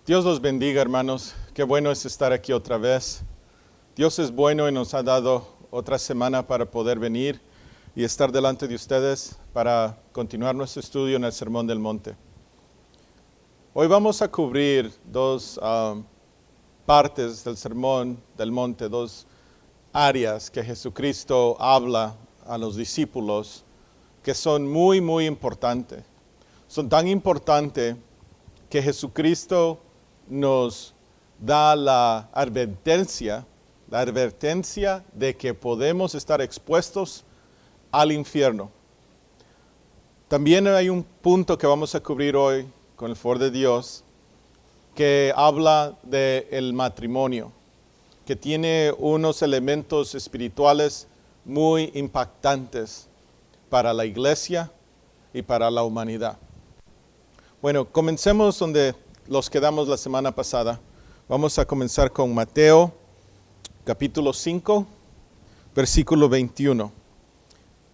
Dios los bendiga, hermanos. Qué bueno es estar aquí otra vez. Dios es bueno y nos ha dado otra semana para poder venir y estar delante de ustedes para continuar nuestro estudio en el Sermón del Monte. Hoy vamos a cubrir dos partes del Sermón del Monte, dos áreas que Jesucristo habla a los discípulos que son muy importantes. Son tan importantes que Jesucristo nos da la advertencia de que podemos estar expuestos al infierno. También hay un punto que vamos a cubrir hoy con el favor de Dios que habla del matrimonio, que tiene unos elementos espirituales muy impactantes para la iglesia y para la humanidad. Bueno, comencemos donde los quedamos la semana pasada. Vamos a comenzar con Mateo, capítulo 5, versículo 21.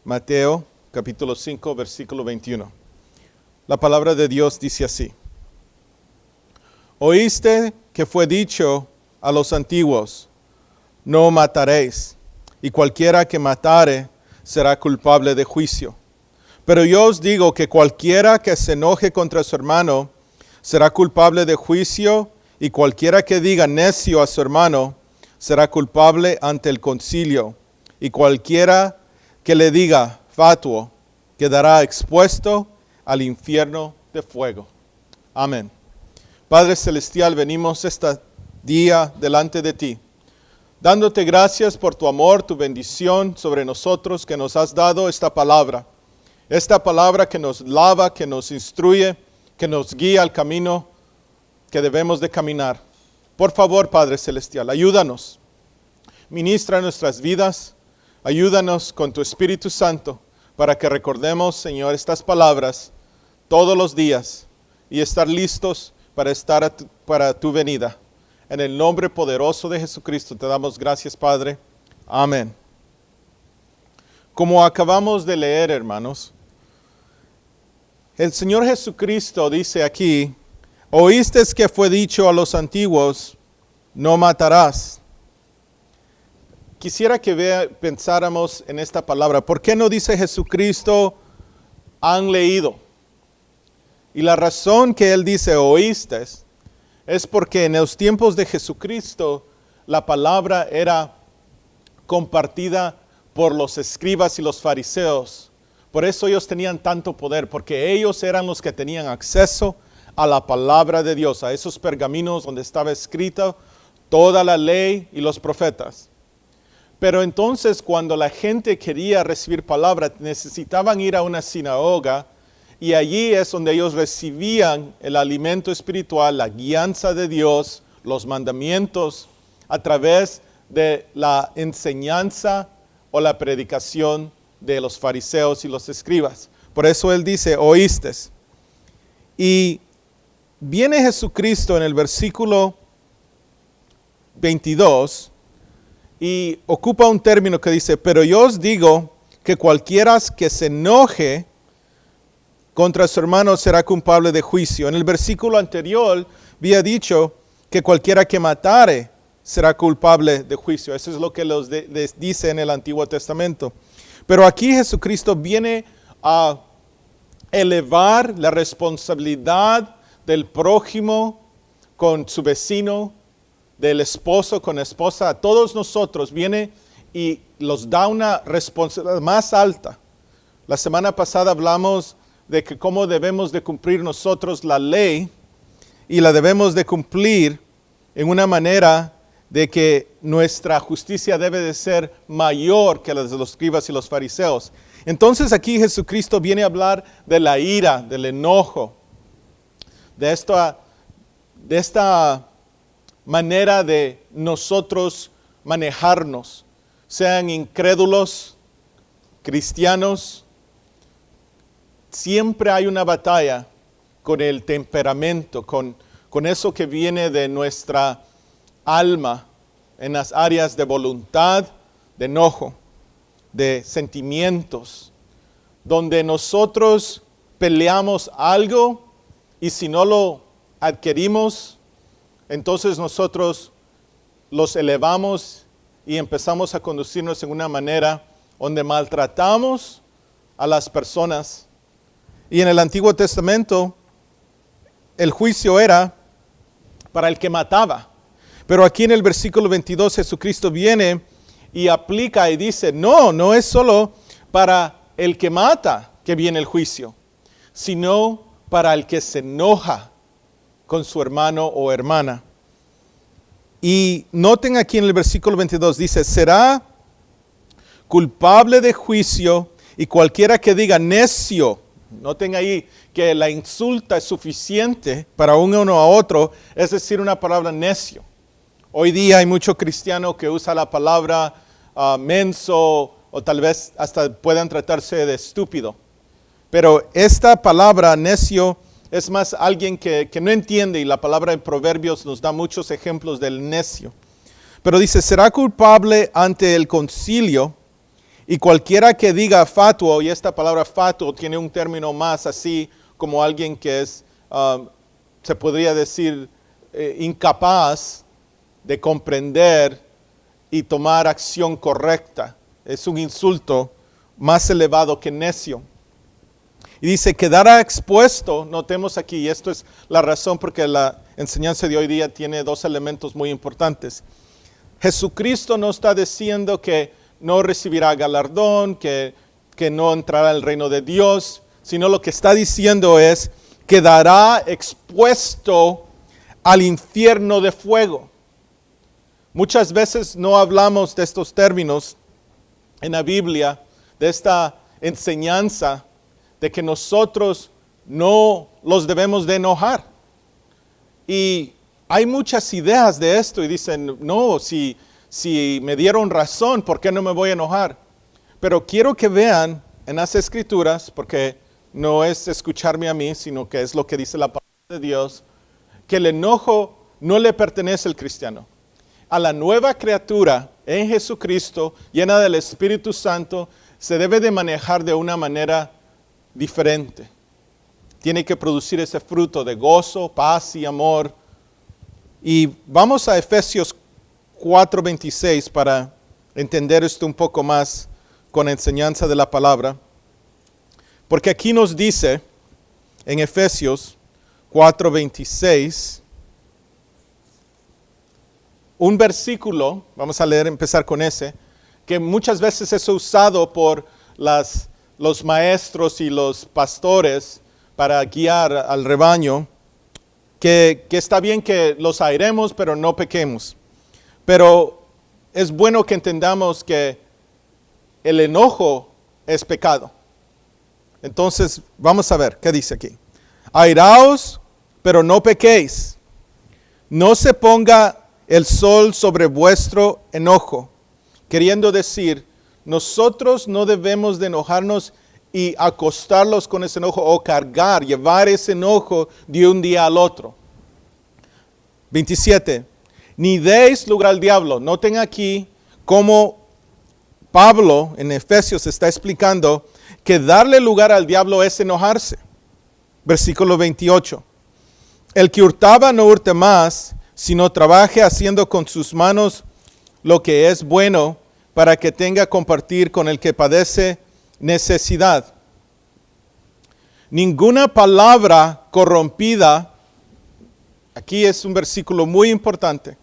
Mateo, capítulo 5, versículo 21. La palabra de Dios dice así: Oíste que fue dicho a los antiguos, no mataréis, y cualquiera que matare será culpable de juicio. Pero yo os digo que cualquiera que se enoje contra su hermano será culpable de juicio, y cualquiera que diga necio a su hermano será culpable ante el concilio, y cualquiera que le diga fatuo quedará expuesto al infierno de fuego. Amén. Padre Celestial, venimos este día delante de ti, dándote gracias por tu amor, tu bendición sobre nosotros, que nos has dado esta palabra que nos lava, que nos instruye, que nos guía al camino que debemos de caminar. Por favor, Padre Celestial, ayúdanos, ministra nuestras vidas, ayúdanos con tu Espíritu Santo para que recordemos, Señor, estas palabras todos los días y estar listos para tu venida. En el nombre poderoso de Jesucristo te damos gracias, Padre. Amén. Como acabamos de leer, hermanos, el Señor Jesucristo dice aquí: oíste que fue dicho a los antiguos, no matarás. Quisiera que pensáramos en esta palabra. ¿Por qué no dice Jesucristo, han leído? Y la razón que Él dice oíste es porque en los tiempos de Jesucristo la palabra era compartida por los escribas y los fariseos. Por eso ellos tenían tanto poder, porque ellos eran los que tenían acceso a la palabra de Dios, a esos pergaminos donde estaba escrita toda la ley y los profetas. Pero entonces cuando la gente quería recibir palabra, necesitaban ir a una sinagoga, y allí es donde ellos recibían el alimento espiritual, la guianza de Dios, los mandamientos, a través de la enseñanza o la predicación de los fariseos y los escribas. Por eso Él dice, oíste. Y viene Jesucristo en el versículo 22 y ocupa un término que dice, pero yo os digo que cualquiera que se enoje contra su hermano será culpable de juicio. En el versículo anterior había dicho que cualquiera que matare será culpable de juicio. Eso es lo que les dice en el Antiguo Testamento. Pero aquí Jesucristo viene a elevar la responsabilidad del prójimo con su vecino, del esposo con la esposa, a todos nosotros. Viene y los da una responsabilidad más alta. La semana pasada hablamos de que cómo debemos de cumplir nosotros la ley, y la debemos de cumplir en una manera de que nuestra justicia debe de ser mayor que la de los escribas y los fariseos. Entonces aquí Jesucristo viene a hablar de la ira, del enojo, de esta manera de nosotros manejarnos, sean incrédulos, cristianos. Siempre hay una batalla con el temperamento, con eso que viene de nuestra alma en las áreas de voluntad, de enojo, de sentimientos, donde nosotros peleamos algo y si no lo adquirimos, entonces nosotros los elevamos y empezamos a conducirnos en una manera donde maltratamos a las personas. Y en el Antiguo Testamento el juicio era para el que mataba. Pero aquí en el versículo 22 Jesucristo viene y aplica y dice, no es solo para el que mata que viene el juicio, sino para el que se enoja con su hermano o hermana. Y noten aquí en el versículo 22, dice, será culpable de juicio y cualquiera que diga necio. Noten ahí que la insulta es suficiente para uno a otro, es decir, una palabra necio. Hoy día hay mucho cristiano que usa la palabra menso o tal vez hasta puedan tratarse de estúpido. Pero esta palabra necio es más alguien que no entiende, y la palabra en Proverbios nos da muchos ejemplos del necio. Pero dice, será culpable ante el concilio, y cualquiera que diga fatuo, y esta palabra fatuo tiene un término más así como alguien que es, se podría decir, incapaz de comprender y tomar acción correcta. Es un insulto más elevado que necio. Y dice, quedará expuesto, notemos aquí, y esto es la razón porque la enseñanza de hoy día tiene dos elementos muy importantes. Jesucristo no está diciendo que no recibirá galardón, que no entrará al reino de Dios, sino lo que está diciendo es, quedará expuesto al infierno de fuego. Muchas veces no hablamos de estos términos en la Biblia, de esta enseñanza, de que nosotros no los debemos de enojar. Y hay muchas ideas de esto y dicen, no, si me dieron razón, ¿por qué no me voy a enojar? Pero quiero que vean en las Escrituras, porque no es escucharme a mí, sino que es lo que dice la palabra de Dios, que el enojo no le pertenece al cristiano. A la nueva criatura en Jesucristo, llena del Espíritu Santo, se debe de manejar de una manera diferente. Tiene que producir ese fruto de gozo, paz y amor. Y vamos a Efesios 4:26 para entender esto un poco más con enseñanza de la palabra. Porque aquí nos dice en Efesios 4:26 un versículo, vamos a leer, empezar con ese, que muchas veces es usado por los maestros y los pastores para guiar al rebaño, que está bien que los airemos, pero no pequemos. Pero es bueno que entendamos que el enojo es pecado. Entonces, vamos a ver, ¿qué dice aquí? Airaos, pero no pequéis. No se ponga el sol sobre vuestro enojo. Queriendo decir, nosotros no debemos de enojarnos y acostarlos con ese enojo o llevar ese enojo de un día al otro. 27. Ni deis lugar al diablo. Noten aquí cómo Pablo en Efesios está explicando que darle lugar al diablo es enojarse. Versículo 28. El que hurtaba no hurte más, sino trabaje haciendo con sus manos lo que es bueno, para que tenga compartir con el que padece necesidad. Ninguna palabra corrompida, aquí es un versículo muy importante,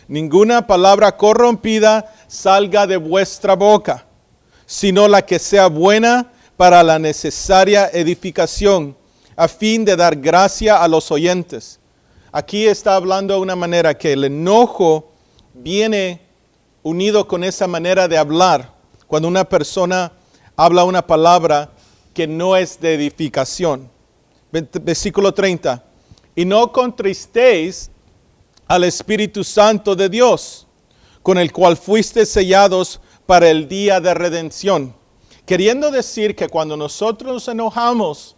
ninguna palabra corrompida salga de vuestra boca, sino la que sea buena para la necesaria edificación, a fin de dar gracia a los oyentes. Aquí está hablando de una manera que el enojo viene unido con esa manera de hablar, cuando una persona habla una palabra que no es de edificación. Versículo 30. Y no contristéis al Espíritu Santo de Dios, con el cual fuiste sellados para el día de redención. Queriendo decir que cuando nosotros nos enojamos,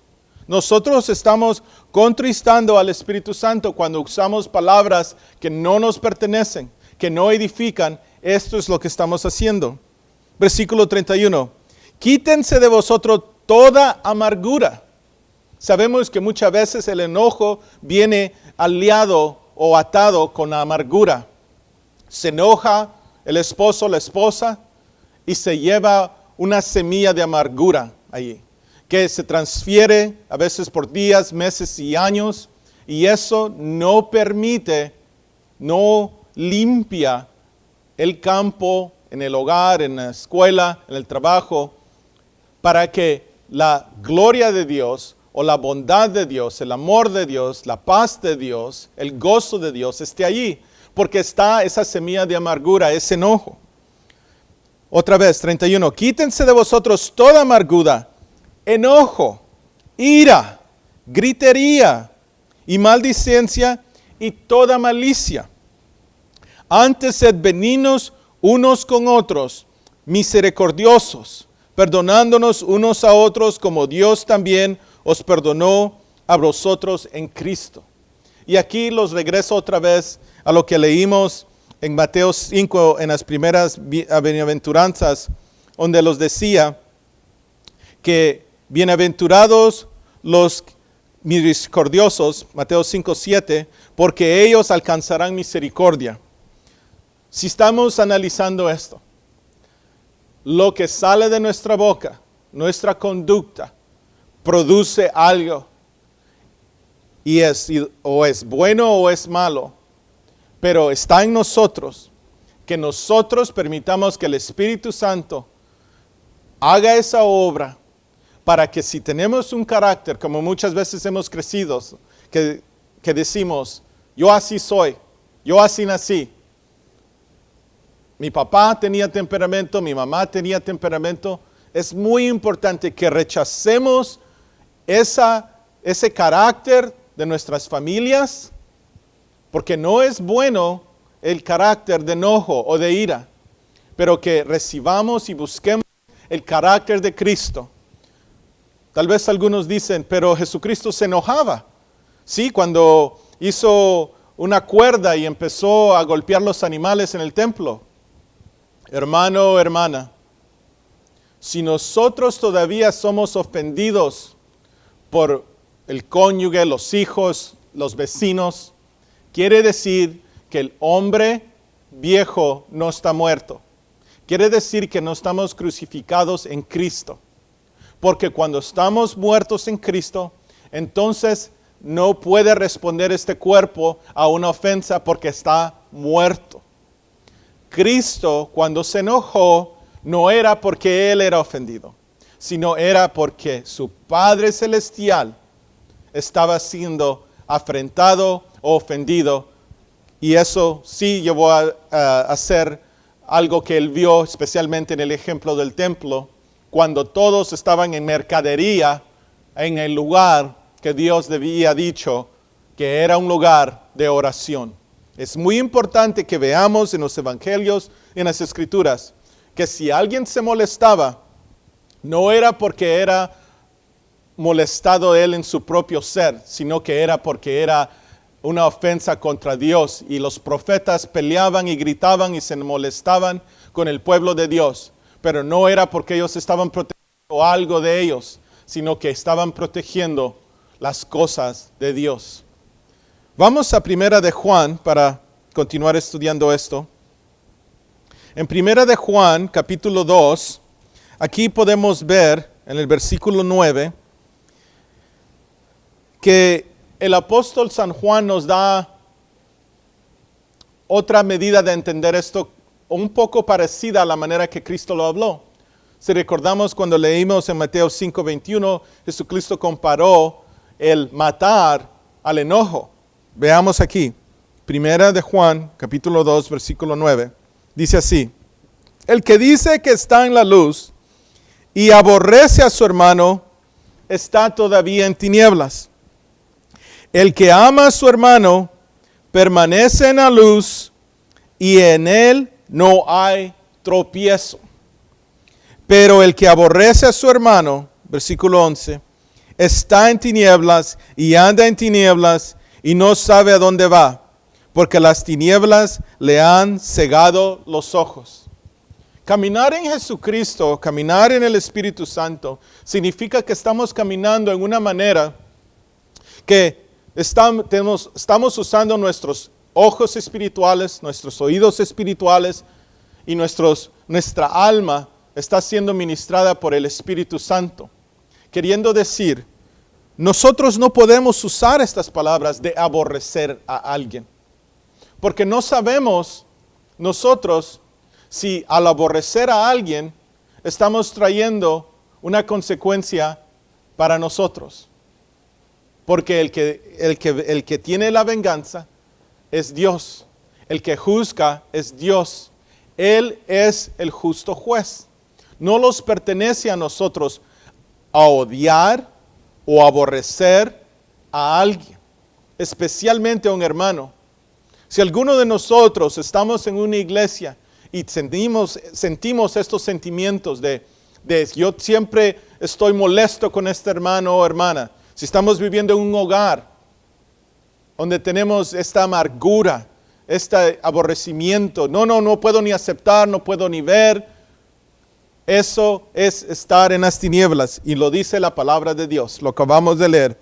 nosotros estamos contristando al Espíritu Santo cuando usamos palabras que no nos pertenecen, que no edifican. Esto es lo que estamos haciendo. Versículo 31. Quítense de vosotros toda amargura. Sabemos que muchas veces el enojo viene aliado o atado con la amargura. Se enoja el esposo, la esposa, y se lleva una semilla de amargura allí, que se transfiere a veces por días, meses y años, y eso no permite, no limpia el campo en el hogar, en la escuela, en el trabajo, para que la gloria de Dios o la bondad de Dios, el amor de Dios, la paz de Dios, el gozo de Dios esté allí, porque está esa semilla de amargura, ese enojo. Otra vez, 31. Quítense de vosotros toda amargura, enojo, ira, gritería y maldicencia y toda malicia. Antes sed benignos unos con otros, misericordiosos, perdonándonos unos a otros como Dios también os perdonó a vosotros en Cristo. Y aquí los regreso otra vez a lo que leímos en Mateo 5, en las primeras bienaventuranzas, donde los decía que bienaventurados los misericordiosos, Mateo 5, 7, porque ellos alcanzarán misericordia. Si estamos analizando esto, lo que sale de nuestra boca, nuestra conducta, produce algo, y o es bueno o es malo, pero está en nosotros, que nosotros permitamos que el Espíritu Santo haga esa obra, para que si tenemos un carácter, como muchas veces hemos crecido, que decimos, yo así soy, yo así nací. Mi papá tenía temperamento, mi mamá tenía temperamento. Es muy importante que rechacemos ese carácter de nuestras familias, porque no es bueno el carácter de enojo o de ira, pero que recibamos y busquemos el carácter de Cristo. Tal vez algunos dicen, pero Jesucristo se enojaba. Sí, cuando hizo una cuerda y empezó a golpear los animales en el templo. Hermano o hermana, si nosotros todavía somos ofendidos por el cónyuge, los hijos, los vecinos, quiere decir que el hombre viejo no está muerto. Quiere decir que no estamos crucificados en Cristo. Porque cuando estamos muertos en Cristo, entonces no puede responder este cuerpo a una ofensa porque está muerto. Cristo, cuando se enojó, no era porque Él era ofendido, sino era porque su Padre Celestial estaba siendo afrentado o ofendido. Y eso sí llevó a hacer algo que Él vio, especialmente en el ejemplo del templo, cuando todos estaban en mercadería en el lugar que Dios había dicho que era un lugar de oración. Es muy importante que veamos en los evangelios y en las escrituras que si alguien se molestaba, no era porque era molestado él en su propio ser, sino que era porque era una ofensa contra Dios. Y los profetas peleaban y gritaban y se molestaban con el pueblo de Dios. Pero no era porque ellos estaban protegiendo algo de ellos, sino que estaban protegiendo las cosas de Dios. Vamos a Primera de Juan para continuar estudiando esto. En Primera de Juan, capítulo 2, aquí podemos ver en el versículo 9 que el apóstol San Juan nos da otra medida de entender esto un poco parecida a la manera que Cristo lo habló. Si recordamos cuando leímos en Mateo 5:21, Jesucristo comparó el matar al enojo. Veamos aquí, Primera de Juan, capítulo 2, versículo 9. Dice así: el que dice que está en la luz y aborrece a su hermano, está todavía en tinieblas. El que ama a su hermano, permanece en la luz y en él no hay tropiezo. Pero el que aborrece a su hermano, versículo 11, está en tinieblas y anda en tinieblas y no sabe a dónde va, porque las tinieblas le han cegado los ojos. Caminar en Jesucristo, caminar en el Espíritu Santo, significa que estamos caminando en una manera que Estamos usando nuestros ojos espirituales, nuestros oídos espirituales y nuestra alma está siendo ministrada por el Espíritu Santo. Queriendo decir, nosotros no podemos usar estas palabras de aborrecer a alguien. Porque no sabemos nosotros si al aborrecer a alguien estamos trayendo una consecuencia para nosotros. Porque el que tiene la venganza es Dios. El que juzga es Dios. Él es el justo juez. No nos pertenece a nosotros a odiar o aborrecer a alguien, especialmente a un hermano. Si alguno de nosotros estamos en una iglesia y sentimos estos sentimientos de yo siempre estoy molesto con este hermano o hermana, si estamos viviendo en un hogar donde tenemos esta amargura, este aborrecimiento, no puedo ni aceptar, no puedo ni ver, eso es estar en las tinieblas, y lo dice la palabra de Dios, lo acabamos de leer,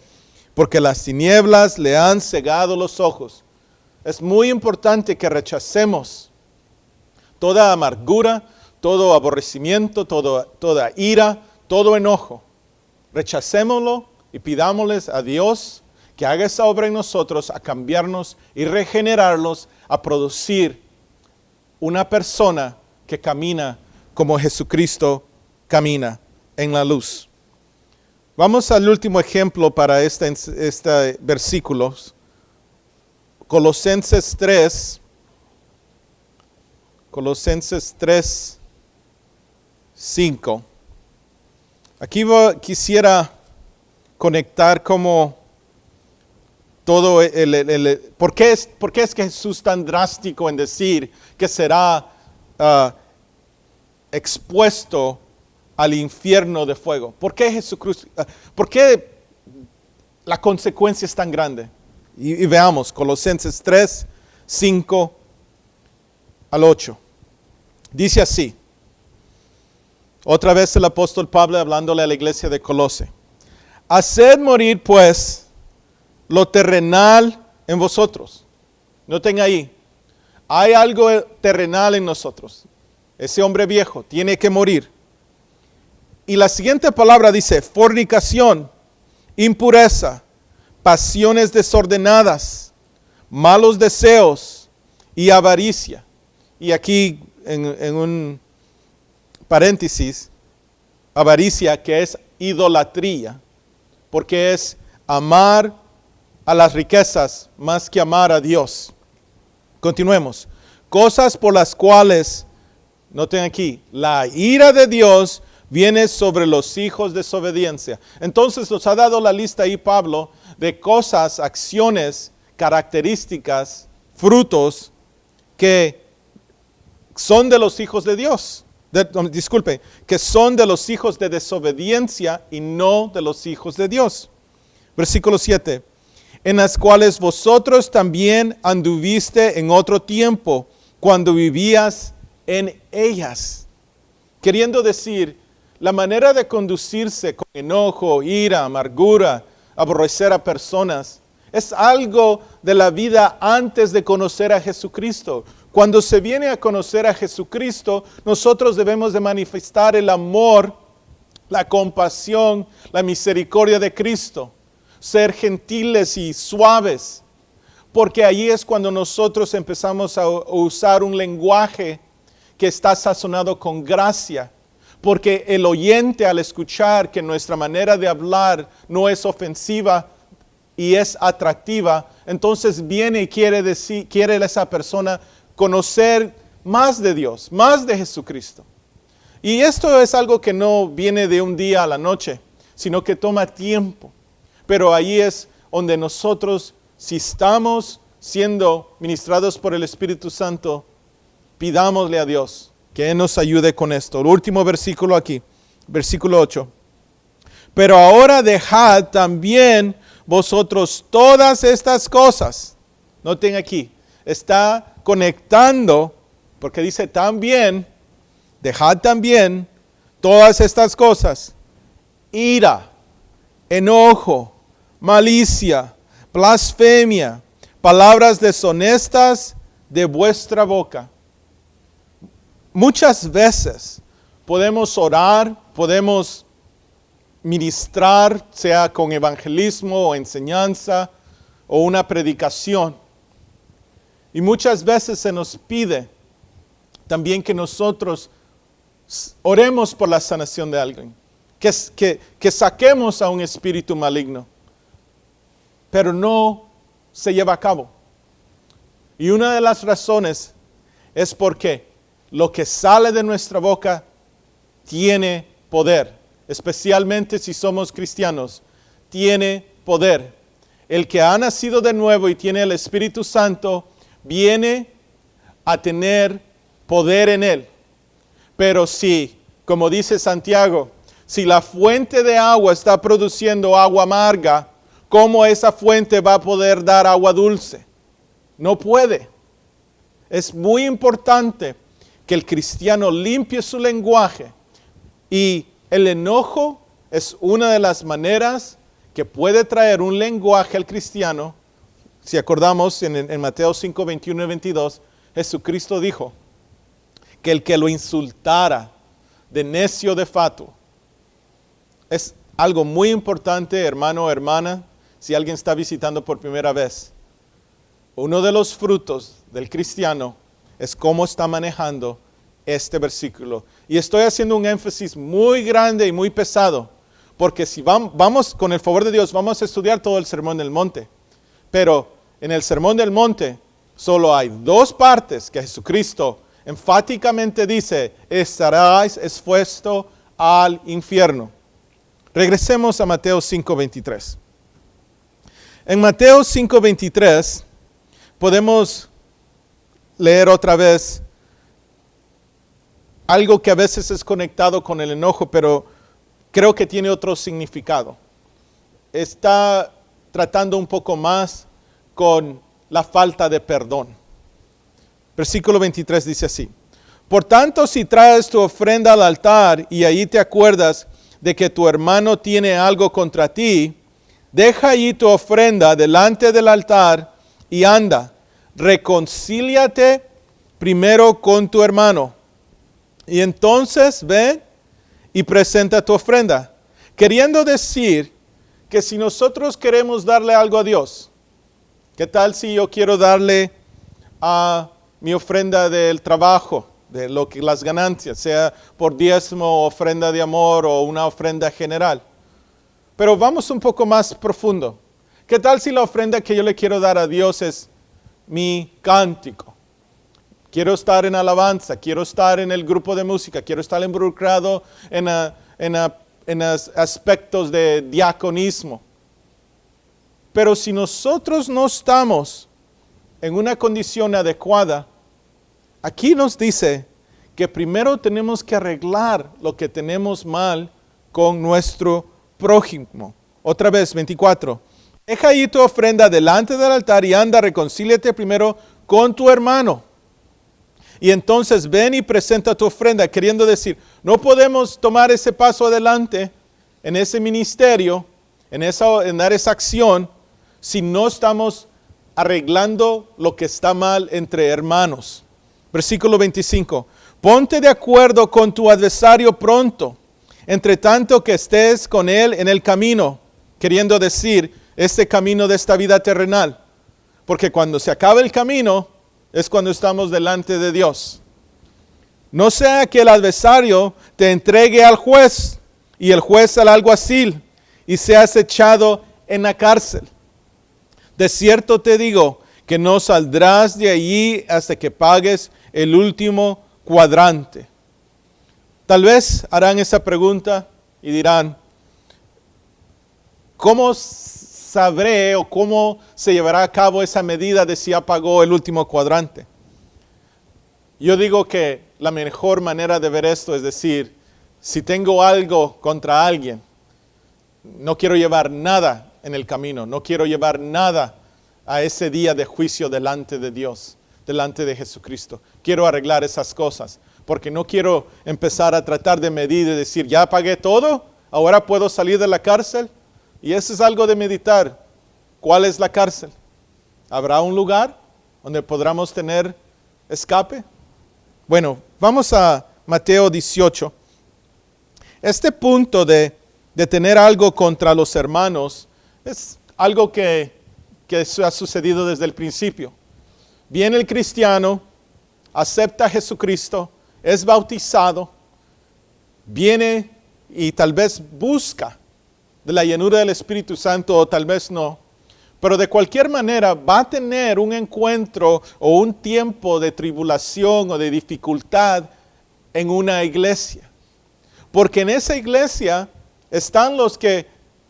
porque las tinieblas le han cegado los ojos. Es muy importante que rechacemos toda amargura, todo aborrecimiento, toda ira, todo enojo. Rechacémoslo y pidámosles a Dios que haga esa obra en nosotros, a cambiarnos y regenerarlos, a producir una persona que camina como Jesucristo camina en la luz. Vamos al último ejemplo para este versículo. Colosenses 3, 5. Aquí quisiera conectar como todo ¿por qué es que Jesús es tan drástico en decir que será expuesto al infierno de fuego? ¿Por qué Jesucristo? ¿Por qué la consecuencia es tan grande? Y veamos, Colosenses 3, 5 al 8. Dice así. Otra vez el apóstol Pablo hablándole a la iglesia de Colose. Haced morir pues lo terrenal en vosotros. Noten ahí. Hay algo terrenal en nosotros. Ese hombre viejo tiene que morir. Y la siguiente palabra dice, fornicación, impureza, pasiones desordenadas, malos deseos y avaricia. Y aquí en un paréntesis, avaricia que es idolatría, porque es amar a las riquezas más que amar a Dios. Continuemos. Cosas por las cuales, noten aquí, la ira de Dios viene sobre los hijos de desobediencia. Entonces nos ha dado la lista ahí Pablo de cosas, acciones, características, frutos que son de los hijos de Dios. Que son de los hijos de desobediencia y no de los hijos de Dios. Versículo 7. En las cuales vosotros también anduviste en otro tiempo, cuando vivías en ellas. Queriendo decir, la manera de conducirse con enojo, ira, amargura, aborrecer a personas, es algo de la vida antes de conocer a Jesucristo. Cuando se viene a conocer a Jesucristo, nosotros debemos de manifestar el amor, la compasión, la misericordia de Cristo. Ser gentiles y suaves, porque allí es cuando nosotros empezamos a usar un lenguaje que está sazonado con gracia, porque el oyente al escuchar que nuestra manera de hablar no es ofensiva y es atractiva, entonces viene y quiere esa persona conocer más de Dios, más de Jesucristo. Y esto es algo que no viene de un día a la noche, sino que toma tiempo. Pero ahí es donde nosotros, si estamos siendo ministrados por el Espíritu Santo, pidámosle a Dios que Él nos ayude con esto. El último versículo aquí, versículo 8. Pero ahora dejad también vosotros todas estas cosas. Noten aquí, está conectando, porque dice también, dejad también todas estas cosas. Ira, enojo, malicia, blasfemia, palabras deshonestas de vuestra boca. Muchas veces podemos orar, podemos ministrar, sea con evangelismo o enseñanza o una predicación. Y muchas veces se nos pide también que nosotros oremos por la sanación de alguien, que saquemos a un espíritu maligno, pero no se lleva a cabo. Y una de las razones es porque lo que sale de nuestra boca tiene poder, especialmente si somos cristianos, tiene poder. El que ha nacido de nuevo y tiene el Espíritu Santo viene a tener poder en él. Pero si, como dice Santiago, si la fuente de agua está produciendo agua amarga, ¿cómo esa fuente va a poder dar agua dulce? No puede. Es muy importante que el cristiano limpie su lenguaje, y el enojo es una de las maneras que puede traer un lenguaje al cristiano. Si acordamos en Mateo 5, 21 y 22, Jesucristo dijo que el que lo insultara de necio de fatuo. Es algo muy importante, hermano o hermana, si alguien está visitando por primera vez. Uno de los frutos del cristiano es cómo está manejando este versículo. Y estoy haciendo un énfasis muy grande y muy pesado, porque si vamos, con el favor de Dios, vamos a estudiar todo el Sermón del Monte. Pero en el Sermón del Monte solo hay dos partes que Jesucristo enfáticamente dice: estaréis expuestos al infierno. Regresemos a Mateo 5:23. En Mateo 5:23 podemos leer otra vez algo que a veces es conectado con el enojo, pero creo que tiene otro significado. Está tratando un poco más con la falta de perdón. Versículo 23 dice así: por tanto, si traes tu ofrenda al altar y allí te acuerdas de que tu hermano tiene algo contra ti, deja allí tu ofrenda delante del altar y anda, reconcíliate primero con tu hermano, y entonces ve y presenta tu ofrenda. Queriendo decir que si nosotros queremos darle algo a Dios, ¿qué tal si yo quiero darle a mi ofrenda del trabajo, de lo que las ganancias, sea por diezmo, ofrenda de amor o una ofrenda general? Pero vamos un poco más profundo. ¿Qué tal si la ofrenda que yo le quiero dar a Dios es mi cántico? Quiero estar en alabanza, quiero estar en el grupo de música, quiero estar involucrado en aspectos de diaconismo. Pero si nosotros no estamos en una condición adecuada, aquí nos dice que primero tenemos que arreglar lo que tenemos mal con nuestro prójimo. Otra vez, 24. Deja ahí tu ofrenda delante del altar y anda, reconcíliate primero con tu hermano. Y entonces ven y presenta tu ofrenda, queriendo decir, no podemos tomar ese paso adelante en ese ministerio, en dar esa acción, si no estamos arreglando lo que está mal entre hermanos. Versículo 25. Ponte de acuerdo con tu adversario pronto, entre tanto que estés con él en el camino, queriendo decir, este camino de esta vida terrenal. Porque cuando se acabe el camino, es cuando estamos delante de Dios. No sea que el adversario te entregue al juez y el juez al alguacil y seas echado en la cárcel. De cierto te digo que no saldrás de allí hasta que pagues el último cuadrante. Tal vez harán esa pregunta y dirán, ¿cómo sabré o cómo se llevará a cabo esa medida de si ya pagó el último cuadrante? Yo digo que la mejor manera de ver esto es decir, si tengo algo contra alguien, no quiero llevar nada en el camino, no quiero llevar nada a ese día de juicio delante de Dios, delante de Jesucristo. Quiero arreglar esas cosas, porque no quiero empezar a tratar de medir y decir, ya pagué todo, ahora puedo salir de la cárcel. Y eso es algo de meditar. ¿cuál es la cárcel? ¿Habrá un lugar donde podamos tener escape? Bueno, vamos a Mateo 18. Este punto de tener algo contra los hermanos es algo que ha sucedido desde el principio. Viene el cristiano, acepta a Jesucristo, es bautizado, viene y tal vez busca de la llenura del Espíritu Santo o tal vez no, pero de cualquier manera va a tener un encuentro o un tiempo de tribulación o de dificultad en una iglesia. Porque en esa iglesia están los que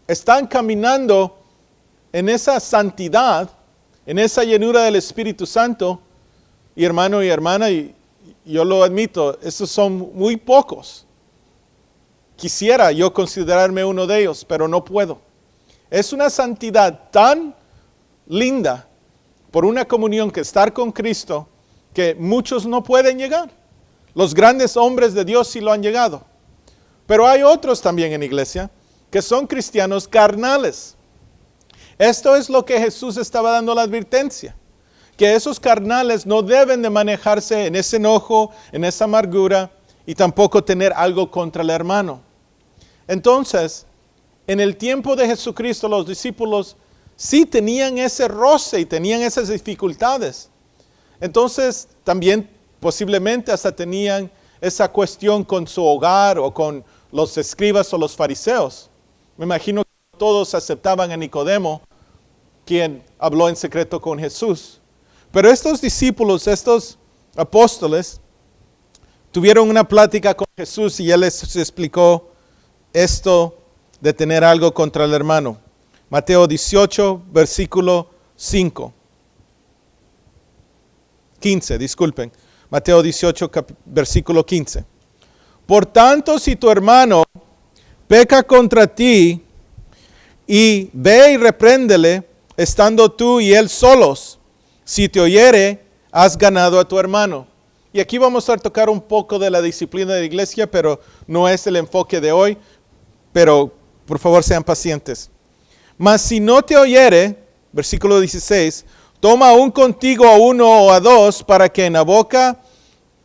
están caminando en esa santidad, en esa llenura del Espíritu Santo. Y hermano y hermana, y yo lo admito, esos son muy pocos. Quisiera yo considerarme uno de ellos, pero no puedo. Es una santidad tan linda por una comunión que estar con Cristo que muchos no pueden llegar. Los grandes hombres de Dios sí lo han llegado. Pero hay otros también en iglesia que son cristianos carnales. Esto es lo que Jesús estaba dando la advertencia. Que esos carnales no deben de manejarse en ese enojo, en esa amargura y tampoco tener algo contra el hermano. Entonces, en el tiempo de Jesucristo, los discípulos sí tenían ese roce y tenían esas dificultades. Entonces, también posiblemente hasta tenían esa cuestión con su hogar o con los escribas o los fariseos. Me imagino que todos aceptaban a Nicodemo, quien habló en secreto con Jesús. Pero estos discípulos, estos apóstoles, tuvieron una plática con Jesús y él les explicó esto de tener algo contra el hermano. Mateo 18, versículo 15, disculpen. Mateo 18, versículo 15. Por tanto, si tu hermano peca contra ti, y ve y repréndele, estando tú y él solos. Si te oyere, has ganado a tu hermano. Y aquí vamos a tocar un poco de la disciplina de la iglesia, pero no es el enfoque de hoy. Pero por favor sean pacientes. Mas si no te oyere, versículo 16, toma aún contigo a uno o a dos, para que en la boca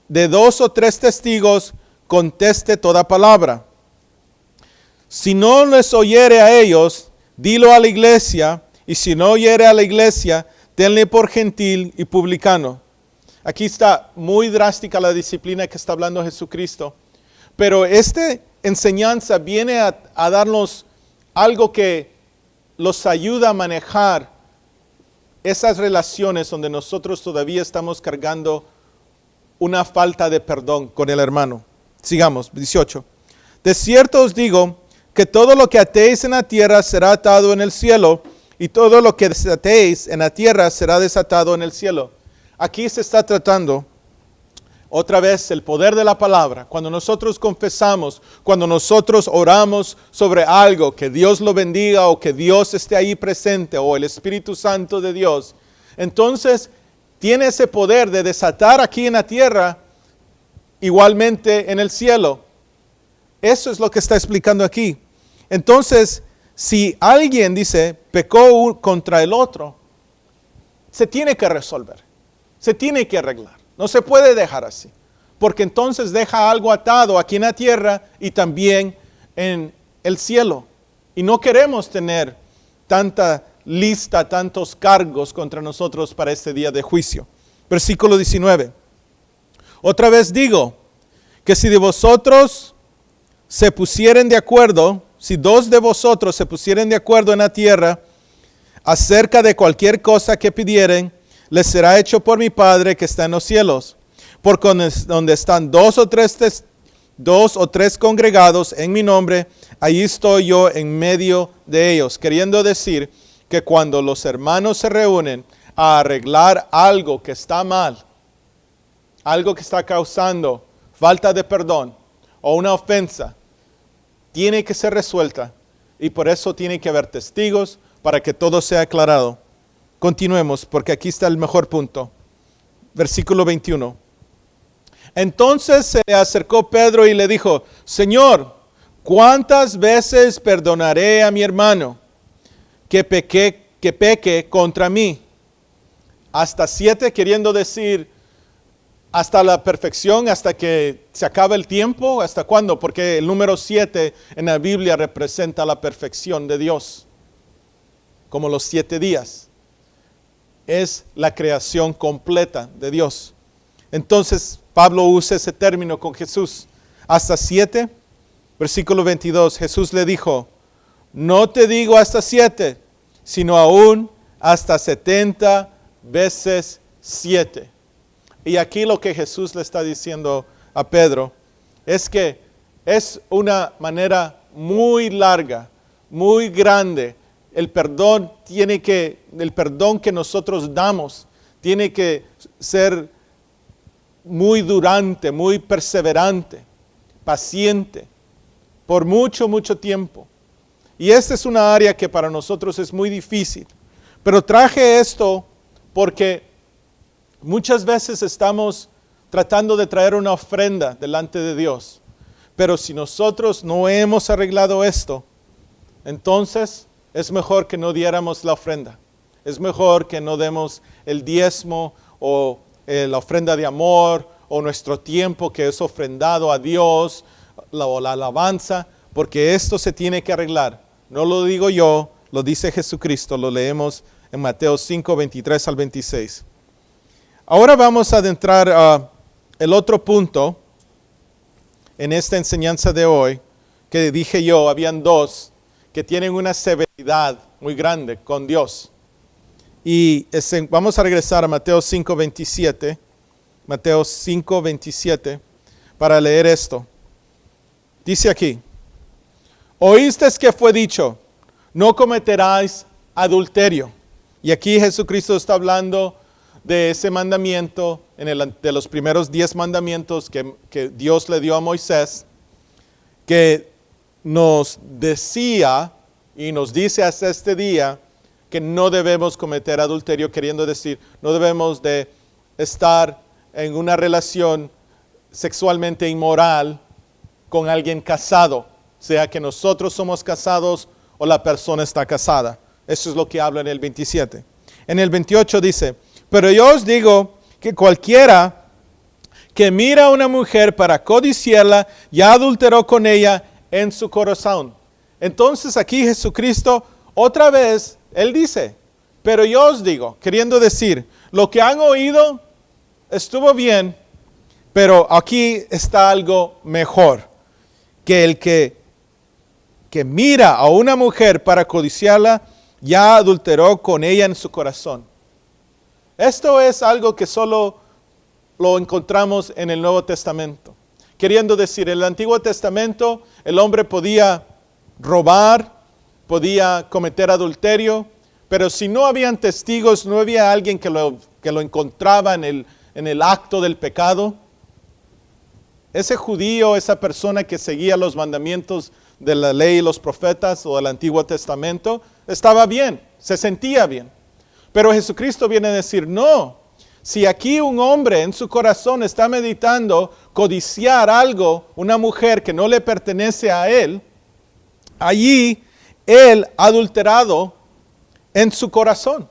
de 2 o 3 testigos conteste toda palabra. Si no les oyere a ellos, dilo a la iglesia, y si no oyere a la iglesia, tenle por gentil y publicano. Aquí está muy drástica la disciplina que está hablando Jesucristo. Pero esta enseñanza viene a darnos algo que los ayuda a manejar esas relaciones donde nosotros todavía estamos cargando una falta de perdón con el hermano. Sigamos, 18. De cierto os digo que todo lo que atéis en la tierra será atado en el cielo, y todo lo que desatéis en la tierra será desatado en el cielo. Aquí se está tratando otra vez el poder de la palabra. Cuando nosotros confesamos, cuando nosotros oramos sobre algo, que Dios lo bendiga o que Dios esté ahí presente o el Espíritu Santo de Dios, entonces tiene ese poder de desatar aquí en la tierra, igualmente en el cielo. Eso es lo que está explicando aquí. Entonces, si alguien dice, pecó contra el otro, se tiene que resolver, se tiene que arreglar. No se puede dejar así, porque entonces deja algo atado aquí en la tierra y también en el cielo. Y no queremos tener tanta lista, tantos cargos contra nosotros para este día de juicio. Versículo 19. Otra vez digo, que si de vosotros se pusieren de acuerdo, si 2 de vosotros se pusieren de acuerdo en la tierra acerca de cualquier cosa que pidieren, les será hecho por mi Padre que está en los cielos. Porque donde están 2 o 3 congregados en mi nombre, allí estoy yo en medio de ellos. Queriendo decir que cuando los hermanos se reúnen a arreglar algo que está mal, algo que está causando falta de perdón o una ofensa, tiene que ser resuelta, y por eso tiene que haber testigos para que todo sea aclarado. Continuemos, porque aquí está el mejor punto. Versículo 21. Entonces se le acercó Pedro y le dijo, Señor, ¿cuántas veces perdonaré a mi hermano que peque que peque contra mí. Hasta 7 queriendo decir hasta la perfección, hasta que se acabe el tiempo. ¿Hasta cuándo? Porque el número 7 en la Biblia representa la perfección de Dios. Como los 7 días. Es la creación completa de Dios. Entonces Pablo usa ese término con Jesús. Hasta 7, versículo 22, Jesús le dijo, no te digo hasta 7, sino aún hasta 70 veces 7. Y aquí lo que Jesús le está diciendo a Pedro es que es una manera muy larga, muy grande. El perdón que nosotros damos tiene que ser muy durante, muy perseverante, paciente, por mucho, mucho tiempo. Y esta es una área que para nosotros es muy difícil. Pero traje esto porque muchas veces estamos tratando de traer una ofrenda delante de Dios. Pero si nosotros no hemos arreglado esto, entonces es mejor que no diéramos la ofrenda. Es mejor que no demos el diezmo o la ofrenda de amor o nuestro tiempo que es ofrendado a Dios o la alabanza, porque esto se tiene que arreglar. No lo digo yo, lo dice Jesucristo, lo leemos en Mateo 5, 23 al 26. Ahora vamos a adentrar a el otro punto en esta enseñanza de hoy, que dije yo, habían 2 que tienen una severidad muy grande con Dios. Y vamos a regresar a Mateo 5, 27. Mateo 5, 27, para leer esto. Dice aquí, oíste que fue dicho, no cometerás adulterio. Y aquí Jesucristo está hablando de ese mandamiento, de los primeros 10 mandamientos que Dios le dio a Moisés, que nos decía y nos dice hasta este día que no debemos cometer adulterio, queriendo decir, no debemos de estar en una relación sexualmente inmoral con alguien casado, sea que nosotros somos casados o la persona está casada. Eso es lo que habla en el 27. En el 28 dice, pero yo os digo que cualquiera que mira a una mujer para codiciarla, ya adulteró con ella en su corazón. Entonces aquí Jesucristo, otra vez, Él dice, pero yo os digo, queriendo decir, lo que han oído estuvo bien, pero aquí está algo mejor, que el que mira a una mujer para codiciarla, ya adulteró con ella en su corazón. Esto es algo que solo lo encontramos en el Nuevo Testamento. Queriendo decir, en el Antiguo Testamento el hombre podía robar, podía cometer adulterio, pero si no habían testigos, no había alguien que lo encontraba en el acto del pecado, ese judío, esa persona que seguía los mandamientos de la ley y los profetas o del Antiguo Testamento, estaba bien, se sentía bien. Pero Jesucristo viene a decir, no, si aquí un hombre en su corazón está meditando codiciar algo, una mujer que no le pertenece a él, allí él ha adulterado en su corazón.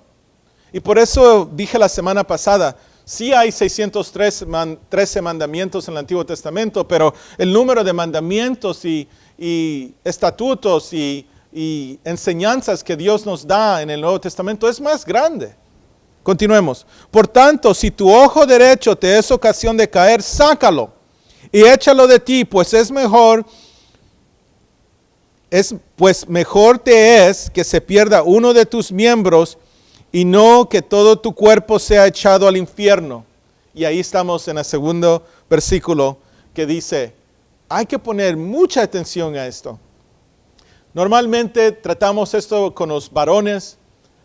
Y por eso dije la semana pasada, sí hay 613 mandamientos en el Antiguo Testamento, pero el número de mandamientos y estatutos y enseñanzas que Dios nos da en el Nuevo Testamento es más grande. Continuemos. Por tanto, si tu ojo derecho te es ocasión de caer, sácalo y échalo de ti, pues mejor te es que se pierda uno de tus miembros y no que todo tu cuerpo sea echado al infierno. Y ahí estamos en el segundo versículo que dice, hay que poner mucha atención a esto. Normalmente tratamos esto con los varones,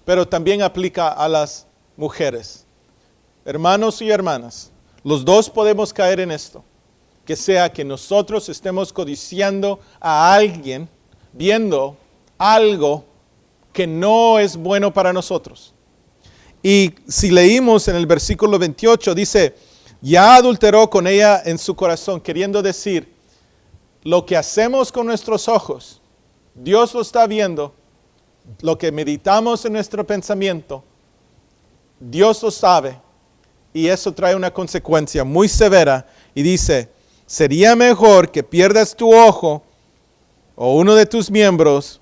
pero también aplica a las mujeres. Hermanos y hermanas, los dos podemos caer en esto. Que sea que nosotros estemos codiciando a alguien, viendo algo que no es bueno para nosotros. Y si leímos en el versículo 28, dice, ya adulteró con ella en su corazón, queriendo decir, lo que hacemos con nuestros ojos, Dios lo está viendo, lo que meditamos en nuestro pensamiento, Dios lo sabe y eso trae una consecuencia muy severa y dice, sería mejor que pierdas tu ojo o uno de tus miembros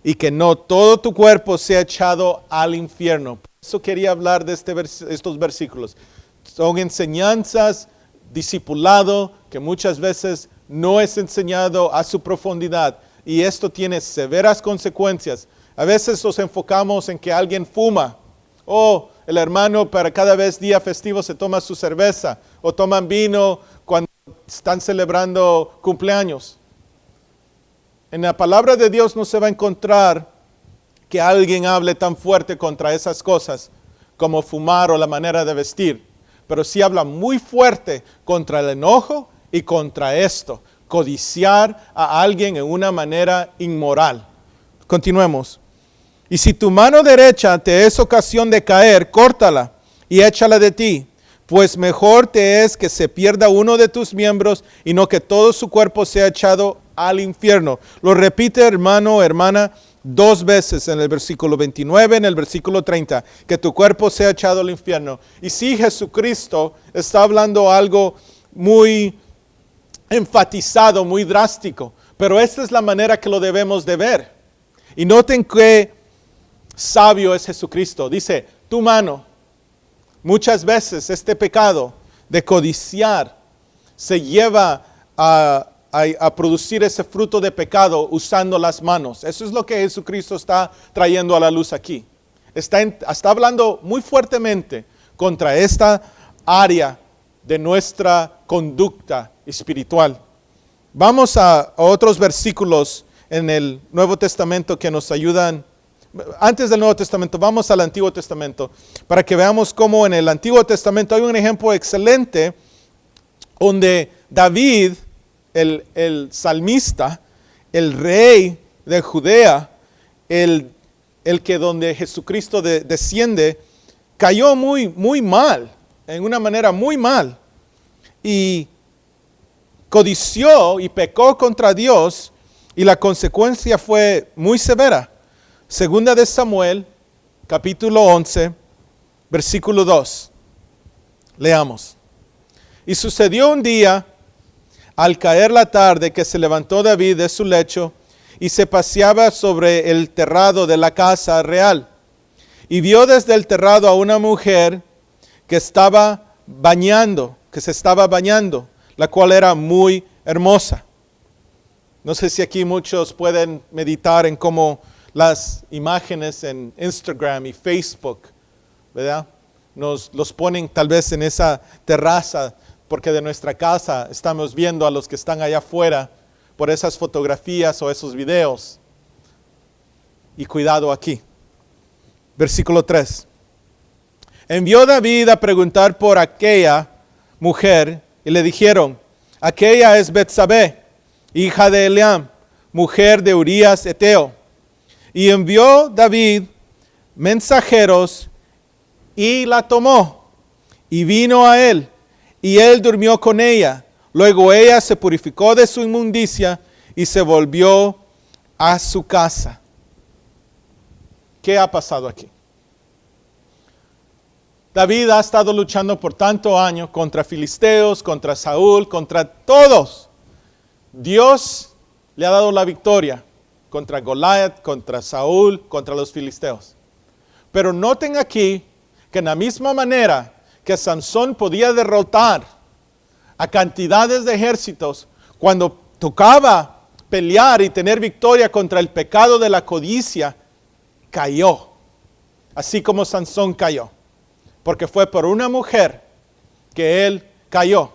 y que no todo tu cuerpo sea echado al infierno. Por eso quería hablar de estos versículos. Son enseñanzas, discipulado, que muchas veces no es enseñado a su profundidad y esto tiene severas consecuencias. A veces nos enfocamos en que alguien fuma, o el hermano para cada vez día festivo se toma su cerveza, o toman vino cuando están celebrando cumpleaños. En la palabra de Dios no se va a encontrar que alguien hable tan fuerte contra esas cosas como fumar o la manera de vestir, pero sí habla muy fuerte contra el enojo y contra esto, codiciar a alguien en una manera inmoral. Continuemos. Y si tu mano derecha te es ocasión de caer, córtala y échala de ti, pues mejor te es que se pierda uno de tus miembros y no que todo su cuerpo sea echado al infierno. Lo repite, hermano, hermana, 2 veces en el versículo 29, en el versículo 30, que tu cuerpo sea echado al infierno. Y sí, Jesucristo está hablando algo muy enfatizado, muy drástico, pero esta es la manera que lo debemos de ver. Y noten que sabio es Jesucristo. Dice, tu mano, muchas veces este pecado de codiciar se lleva a producir ese fruto de pecado usando las manos. Eso es lo que Jesucristo está trayendo a la luz aquí. Está hablando muy fuertemente contra esta área de nuestra conducta espiritual. Vamos a otros versículos en el Nuevo Testamento que nos ayudan. Antes del Nuevo Testamento, vamos al Antiguo Testamento para que veamos cómo en el Antiguo Testamento hay un ejemplo excelente donde David, el salmista, el rey de Judea, el que donde Jesucristo desciende, cayó muy mal, en una manera muy mal, y codició y pecó contra Dios, y la consecuencia fue muy severa. Segunda de Samuel, capítulo 11, versículo 2. Leamos. Y sucedió un día, al caer la tarde, que se levantó David de su lecho y se paseaba sobre el terrado de la casa real. Y vio desde el terrado a una mujer que se estaba bañando, la cual era muy hermosa. No sé si aquí muchos pueden meditar en cómo las imágenes en Instagram y Facebook, ¿verdad? Los ponen tal vez en esa terraza, porque de nuestra casa estamos viendo a los que están allá afuera por esas fotografías o esos videos. Y cuidado aquí. Versículo 3. Envió David a preguntar por aquella mujer y le dijeron, aquella es Betsabé, hija de Eliam, mujer de Urías Eteo. Y envió David mensajeros y la tomó y vino a él y él durmió con ella. Luego ella se purificó de su inmundicia y se volvió a su casa. ¿Qué ha pasado aquí? David ha estado luchando por tantos años contra filisteos, contra Saúl, contra todos. Dios le ha dado la victoria contra Goliat, contra Saúl, contra los filisteos. Pero noten aquí que en la misma manera que Sansón podía derrotar a cantidades de ejércitos, cuando tocaba pelear y tener victoria contra el pecado de la codicia, cayó. Así como Sansón cayó. Porque fue por una mujer que él cayó.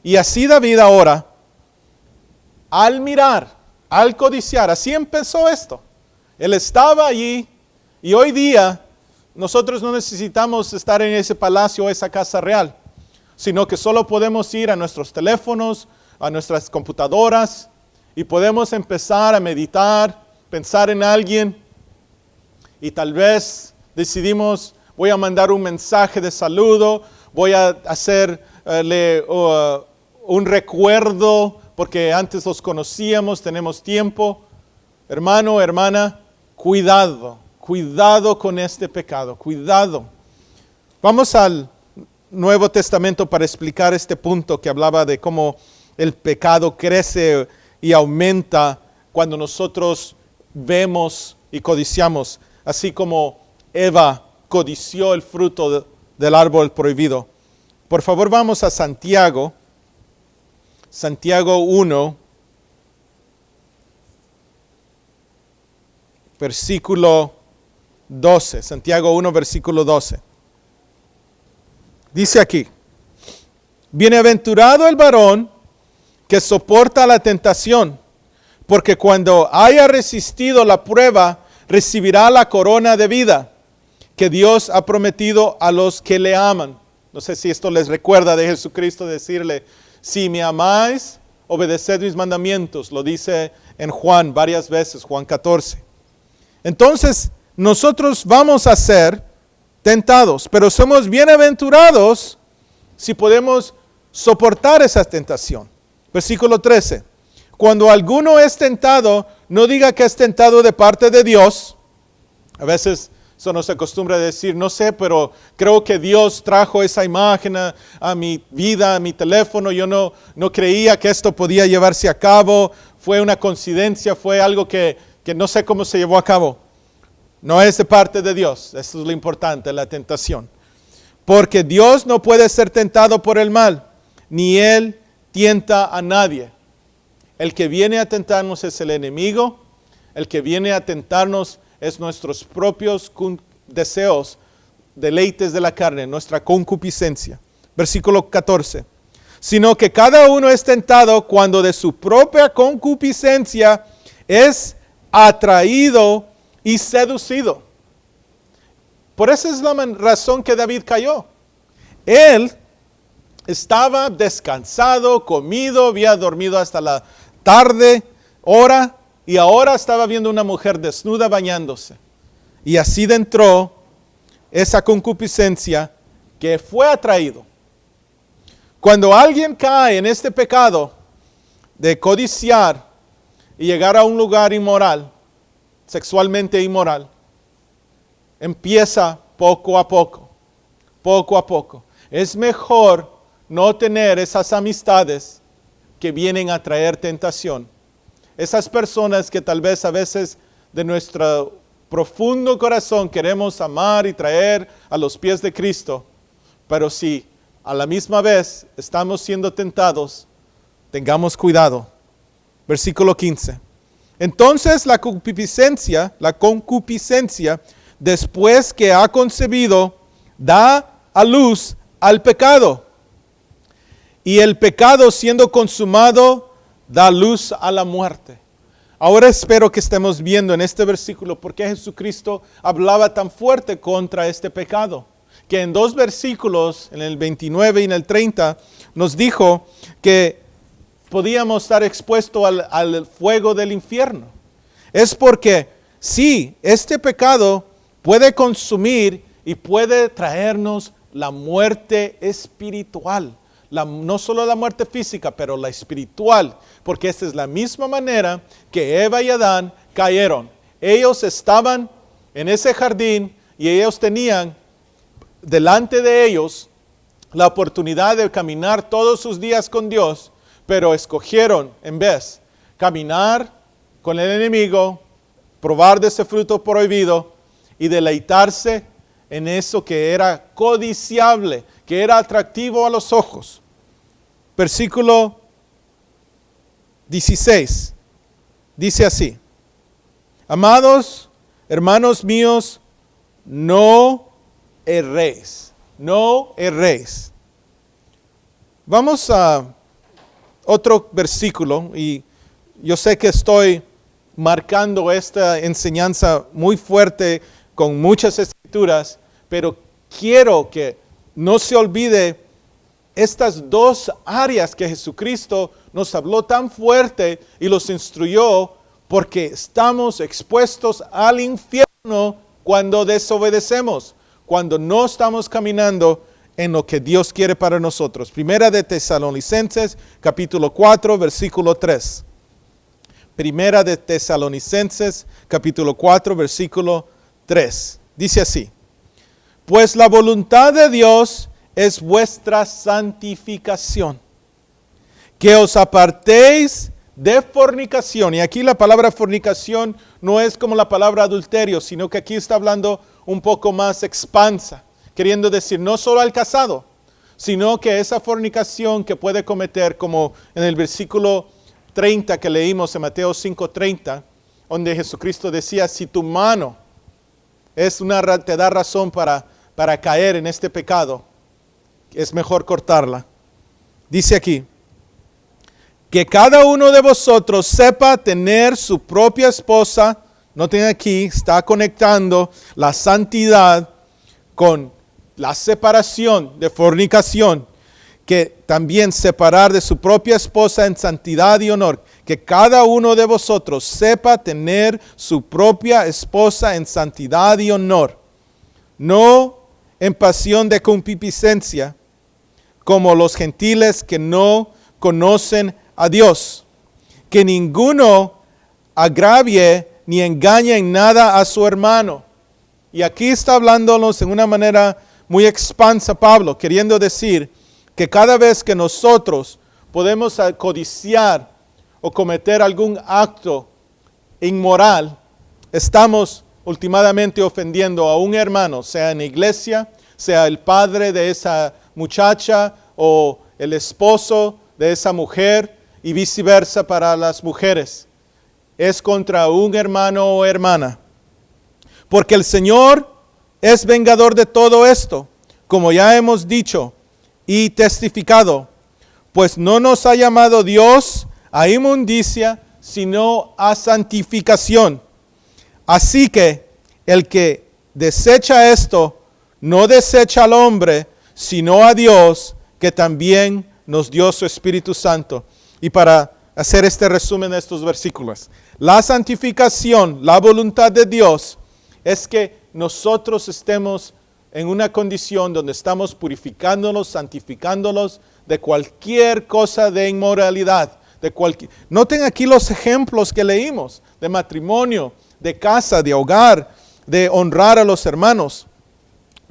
Y así David ahora, al mirar, al codiciar, así empezó esto. Él estaba allí y hoy día nosotros no necesitamos estar en ese palacio o esa casa real, sino que solo podemos ir a nuestros teléfonos, a nuestras computadoras y podemos empezar a meditar, pensar en alguien y tal vez decidimos, voy a mandar un mensaje de saludo, voy a hacerle un recuerdo porque antes los conocíamos, tenemos tiempo. Hermano, hermana, cuidado, cuidado con este pecado, cuidado. Vamos al Nuevo Testamento para explicar este punto que hablaba de cómo el pecado crece y aumenta cuando nosotros vemos y codiciamos, así como Eva codició el fruto del árbol prohibido. Por favor, vamos a Santiago 1, versículo 12. Santiago 1, versículo 12. Dice aquí: bienaventurado el varón que soporta la tentación, porque cuando haya resistido la prueba, recibirá la corona de vida que Dios ha prometido a los que le aman. No sé si esto les recuerda de Jesucristo decirle: si me amáis, obedeced mis mandamientos. Lo dice en Juan varias veces, Juan 14. Entonces, nosotros vamos a ser tentados, pero somos bienaventurados si podemos soportar esa tentación. Versículo 13. Cuando alguno es tentado, no diga que es tentado de parte de Dios. A veces eso nos acostumbra a decir: no sé, pero creo que Dios trajo esa imagen a mi vida, a mi teléfono. Yo no creía que esto podía llevarse a cabo. Fue una coincidencia, fue algo que no sé cómo se llevó a cabo. No es de parte de Dios. Esto es lo importante, la tentación. Porque Dios no puede ser tentado por el mal, ni Él tienta a nadie. El que viene a tentarnos es el enemigo. El que viene a tentarnos es nuestros propios deseos, deleites de la carne, nuestra concupiscencia. Versículo 14. Sino que cada uno es tentado cuando de su propia concupiscencia es atraído y seducido. Por esa es la razón que David cayó. Él estaba descansado, comido, había dormido hasta la tarde, hora, y ahora estaba viendo una mujer desnuda bañándose. Y así entró esa concupiscencia que fue atraído. Cuando alguien cae en este pecado de codiciar y llegar a un lugar inmoral, sexualmente inmoral, empieza poco a poco, poco a poco. Es mejor no tener esas amistades que vienen a traer tentación. Esas personas que tal vez a veces de nuestro profundo corazón queremos amar y traer a los pies de Cristo, pero si a la misma vez estamos siendo tentados, tengamos cuidado. Versículo 15. Entonces la concupiscencia, después que ha concebido, da a luz al pecado. Y el pecado, siendo consumado, da luz a la muerte. Ahora espero que estemos viendo en este versículo por qué Jesucristo hablaba tan fuerte contra este pecado. Que en 2 versículos, en el 29 y en el 30, nos dijo que podíamos estar expuestos al fuego del infierno. Es porque sí, este pecado puede consumir y puede traernos la muerte espiritual. No solo la muerte física, pero la espiritual. Porque esta es la misma manera que Eva y Adán cayeron. Ellos estaban en ese jardín y ellos tenían delante de ellos la oportunidad de caminar todos sus días con Dios, pero escogieron en vez caminar con el enemigo, probar de ese fruto prohibido y deleitarse en eso que era codiciable, que era atractivo a los ojos. Versículo 16 dice así: amados hermanos míos, no erréis, no erréis. Vamos a otro versículo, y yo sé que estoy marcando esta enseñanza muy fuerte con muchas escrituras, pero quiero que no se olvide estas 2 áreas que Jesucristo nos habló tan fuerte y los instruyó, porque estamos expuestos al infierno cuando desobedecemos, cuando no estamos caminando en lo que Dios quiere para nosotros. Primera de Tesalonicenses, capítulo 4, versículo 3. Primera de Tesalonicenses, capítulo 4, versículo 3. Dice así: pues la voluntad de Dios es vuestra santificación, que os apartéis de fornicación. Y aquí la palabra fornicación no es como la palabra adulterio, sino que aquí está hablando un poco más expansa, queriendo decir no solo al casado, sino que esa fornicación que puede cometer, como en el versículo 30 que leímos en Mateo 5:30, donde Jesucristo decía, si tu mano te da razón para caer en este pecado, es mejor cortarla. Dice aquí, que cada uno de vosotros sepa tener su propia esposa. Noten aquí, está conectando la santidad con la separación de fornicación, que también separar de su propia esposa en santidad y honor. Que cada uno de vosotros sepa tener su propia esposa en santidad y honor, no en pasión de concupiscencia, como los gentiles que no conocen a Dios. Que ninguno agravie ni engañe en nada a su hermano. Y aquí está hablándonos en una manera muy expansa Pablo, queriendo decir que cada vez que nosotros podemos codiciar o cometer algún acto inmoral, estamos últimamente ofendiendo a un hermano, sea en la iglesia, sea el padre de esa muchacha o el esposo de esa mujer, y viceversa para las mujeres. Es contra un hermano o hermana. Porque el Señor es vengador de todo esto, como ya hemos dicho y testificado, pues no nos ha llamado Dios a inmundicia, sino a santificación. Así que el que desecha esto, no desecha al hombre, sino a Dios, que también nos dio su Espíritu Santo. Y para hacer este resumen de estos versículos, la santificación, la voluntad de Dios, es que nosotros estemos en una condición donde estamos purificándonos, santificándonos de cualquier cosa de inmoralidad. Noten aquí los ejemplos que leímos de matrimonio, de casa, de hogar, de honrar a los hermanos.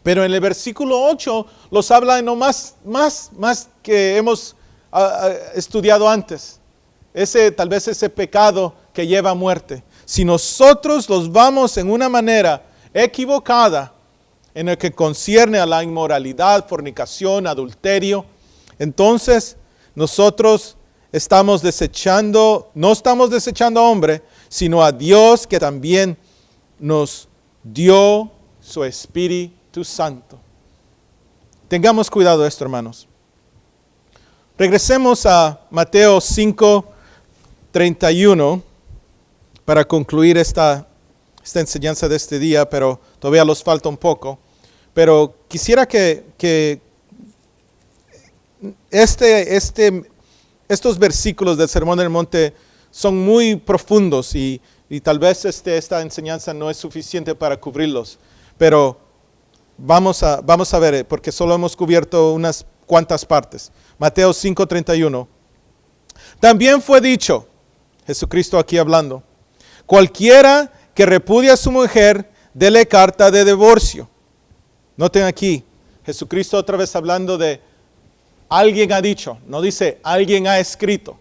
Pero en el versículo 8 los habla no más que hemos estudiado antes. Tal vez ese pecado que lleva a muerte. Si nosotros los vamos en una manera equivocada en el que concierne a la inmoralidad, fornicación, adulterio, entonces nosotros no estamos desechando a hombre, sino a Dios, que también nos dio su Espíritu Santo. Tengamos cuidado de esto, hermanos. Regresemos a Mateo 5:31 para concluir esta enseñanza de este día, pero todavía nos falta un poco. Pero quisiera que estos versículos del Sermón del Monte son muy profundos y tal vez esta enseñanza no es suficiente para cubrirlos. Pero vamos a ver, porque solo hemos cubierto unas cuantas partes. Mateo 5:31. También fue dicho, Jesucristo aquí hablando, cualquiera que repudia a su mujer, dele carta de divorcio. Noten aquí, Jesucristo otra vez hablando de alguien ha dicho, no dice alguien ha escrito.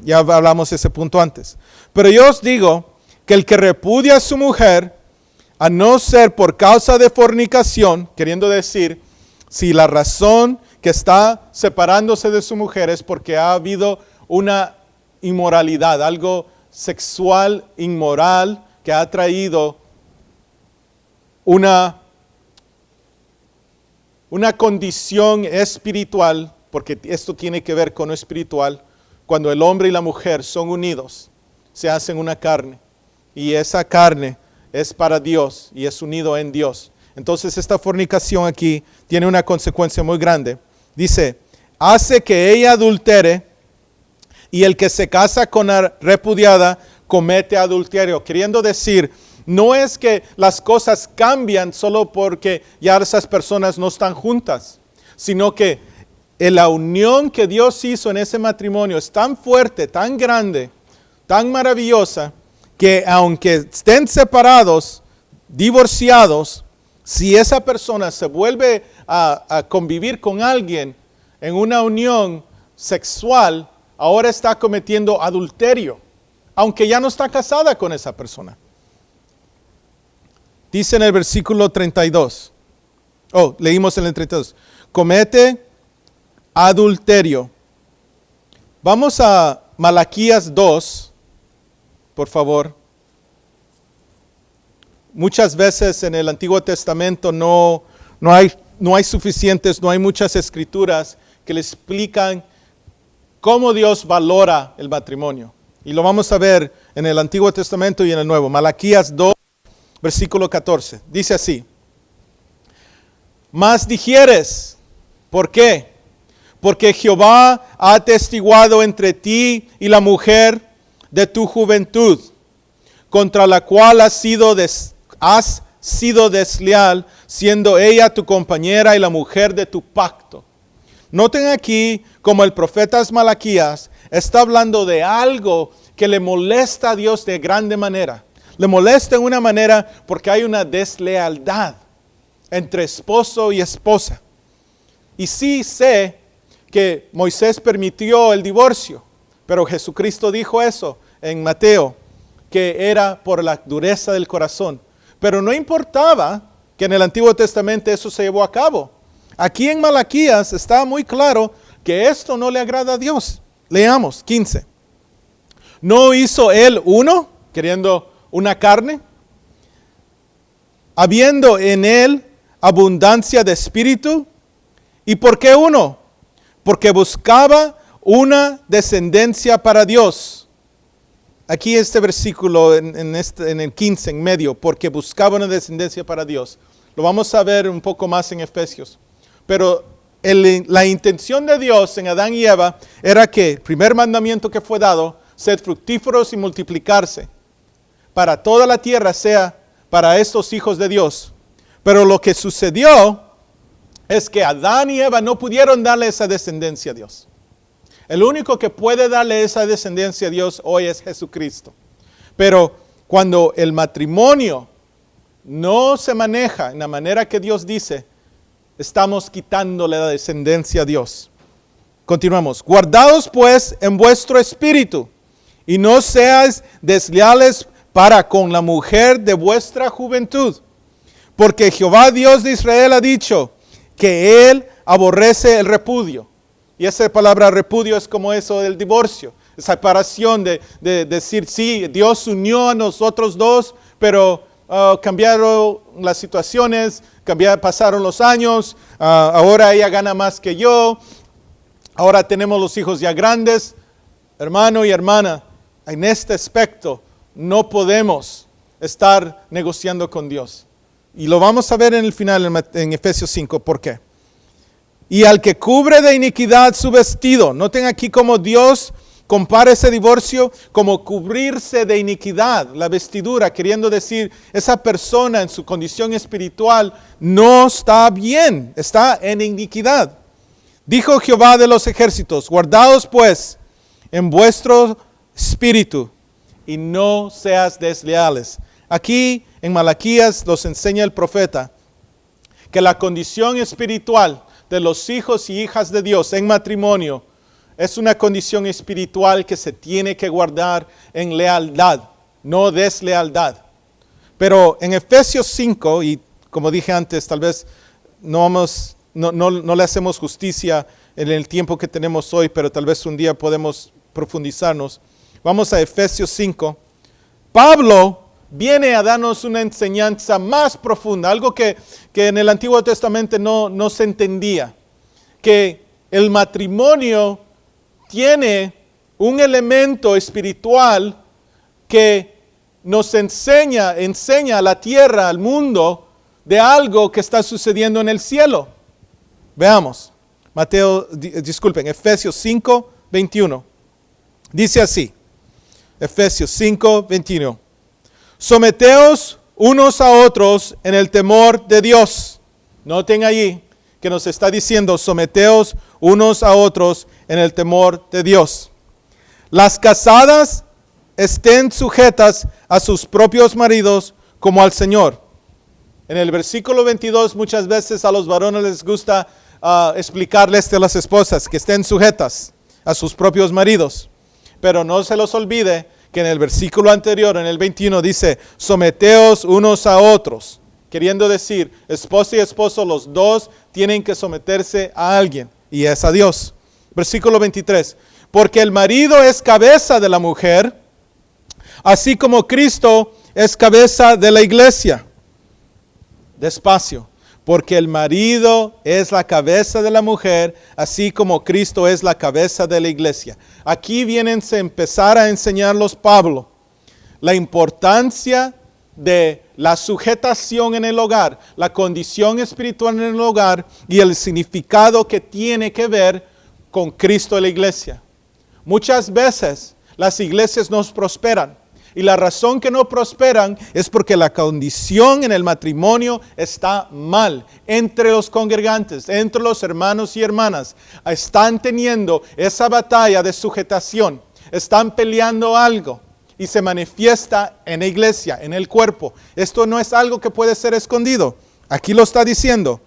Ya hablamos ese punto antes. Pero yo os digo que el que repudia a su mujer, a no ser por causa de fornicación, queriendo decir, si la razón que está separándose de su mujer es porque ha habido una inmoralidad, algo sexual inmoral que ha traído una condición espiritual, porque esto tiene que ver con lo espiritual. Cuando el hombre y la mujer son unidos, se hacen una carne, y esa carne es para Dios y es unido en Dios. Entonces esta fornicación aquí tiene una consecuencia muy grande. Dice, hace que ella adultere, y el que se casa con la repudiada comete adulterio. Queriendo decir, no es que las cosas cambian solo porque ya esas personas no están juntas, sino que la unión que Dios hizo en ese matrimonio es tan fuerte, tan grande, tan maravillosa que aunque estén separados, divorciados, si esa persona se vuelve a convivir con alguien en una unión sexual, ahora está cometiendo adulterio, aunque ya no está casada con esa persona. Dice en el versículo 32, leímos en el 32, comete adulterio. Vamos a Malaquías 2, por favor. Muchas veces en el Antiguo Testamento no hay suficientes, no hay muchas escrituras que le explican cómo Dios valora el matrimonio. Y lo vamos a ver en el Antiguo Testamento y en el Nuevo. Malaquías 2, versículo 14. Dice así. Mas dijeres, ¿por qué? Porque Jehová ha atestiguado entre ti y la mujer de tu juventud, contra la cual has sido desleal, siendo ella tu compañera y la mujer de tu pacto. Noten aquí como el profeta Malaquías está hablando de algo que le molesta a Dios de grande manera. Le molesta en una manera porque hay una deslealtad entre esposo y esposa. Y sí sé que Moisés permitió el divorcio, pero Jesucristo dijo eso en Mateo, que era por la dureza del corazón. Pero no importaba que en el Antiguo Testamento eso se llevó a cabo. Aquí en Malaquías está muy claro que esto no le agrada a Dios. Leamos, 15. ¿No hizo él uno, queriendo una carne? Habiendo en él abundancia de espíritu. ¿Y por qué uno? Porque buscaba una descendencia para Dios. Aquí este versículo en el 15 en medio, porque buscaba una descendencia para Dios. Lo vamos a ver un poco más en Efesios. Pero la intención de Dios en Adán y Eva era que el primer mandamiento que fue dado, sed fructíferos y multiplicarse, para toda la tierra sea para estos hijos de Dios. Pero lo que sucedió es que Adán y Eva no pudieron darle esa descendencia a Dios. El único que puede darle esa descendencia a Dios hoy es Jesucristo. Pero cuando el matrimonio no se maneja en la manera que Dios dice, estamos quitándole la descendencia a Dios. Continuamos. Guardaos pues en vuestro espíritu y no seáis desleales para con la mujer de vuestra juventud. Porque Jehová Dios de Israel ha dicho que Él aborrece el repudio. Y esa palabra repudio es como eso del divorcio. Separación de decir, sí, Dios unió a nosotros dos, pero cambiaron las situaciones, pasaron los años, ahora ella gana más que yo, ahora tenemos los hijos ya grandes. Hermano y hermana, en este aspecto no podemos estar negociando con Dios. Y lo vamos a ver en el final en Efesios 5, ¿por qué? Y al que cubre de iniquidad su vestido. Noten aquí cómo Dios compara ese divorcio como cubrirse de iniquidad, la vestidura, queriendo decir, esa persona en su condición espiritual no está bien, está en iniquidad. Dijo Jehová de los ejércitos, guardaos pues en vuestro espíritu y no seas desleales. Aquí en Malaquías nos enseña el profeta que la condición espiritual de los hijos y hijas de Dios en matrimonio es una condición espiritual que se tiene que guardar en lealtad, no deslealtad. Pero en Efesios 5, y como dije antes, tal vez no le hacemos justicia en el tiempo que tenemos hoy, pero tal vez un día podemos profundizarnos. Vamos a Efesios 5. Pablo viene a darnos una enseñanza más profunda, algo que en el Antiguo Testamento no se entendía, que el matrimonio tiene un elemento espiritual que nos enseña a la tierra, al mundo, de algo que está sucediendo en el cielo. Veamos, Efesios 5, 21. Dice así, Efesios 5, 21. Someteos unos a otros en el temor de Dios. Noten allí que nos está diciendo, someteos unos a otros en el temor de Dios. Las casadas, estén sujetas a sus propios maridos como al Señor. En el versículo 22 muchas veces a los varones les gusta explicarles a las esposas que estén sujetas a sus propios maridos. Pero no se los olvide que en el versículo anterior, en el 21, dice, someteos unos a otros. Queriendo decir, esposa y esposo, los dos tienen que someterse a alguien, y es a Dios. Versículo 23, porque el marido es cabeza de la mujer, así como Cristo es cabeza de la iglesia. Despacio. Porque el marido es la cabeza de la mujer, así como Cristo es la cabeza de la iglesia. Aquí vienen a empezar a enseñarlos Pablo la importancia de la sujetación en el hogar, la condición espiritual en el hogar y el significado que tiene que ver con Cristo y la iglesia. Muchas veces las iglesias no prosperan. Y la razón que no prosperan es porque la condición en el matrimonio está mal. Entre los congregantes, entre los hermanos y hermanas, están teniendo esa batalla de sujetación. Están peleando algo y se manifiesta en la iglesia, en el cuerpo. Esto no es algo que puede ser escondido. Aquí lo está diciendo.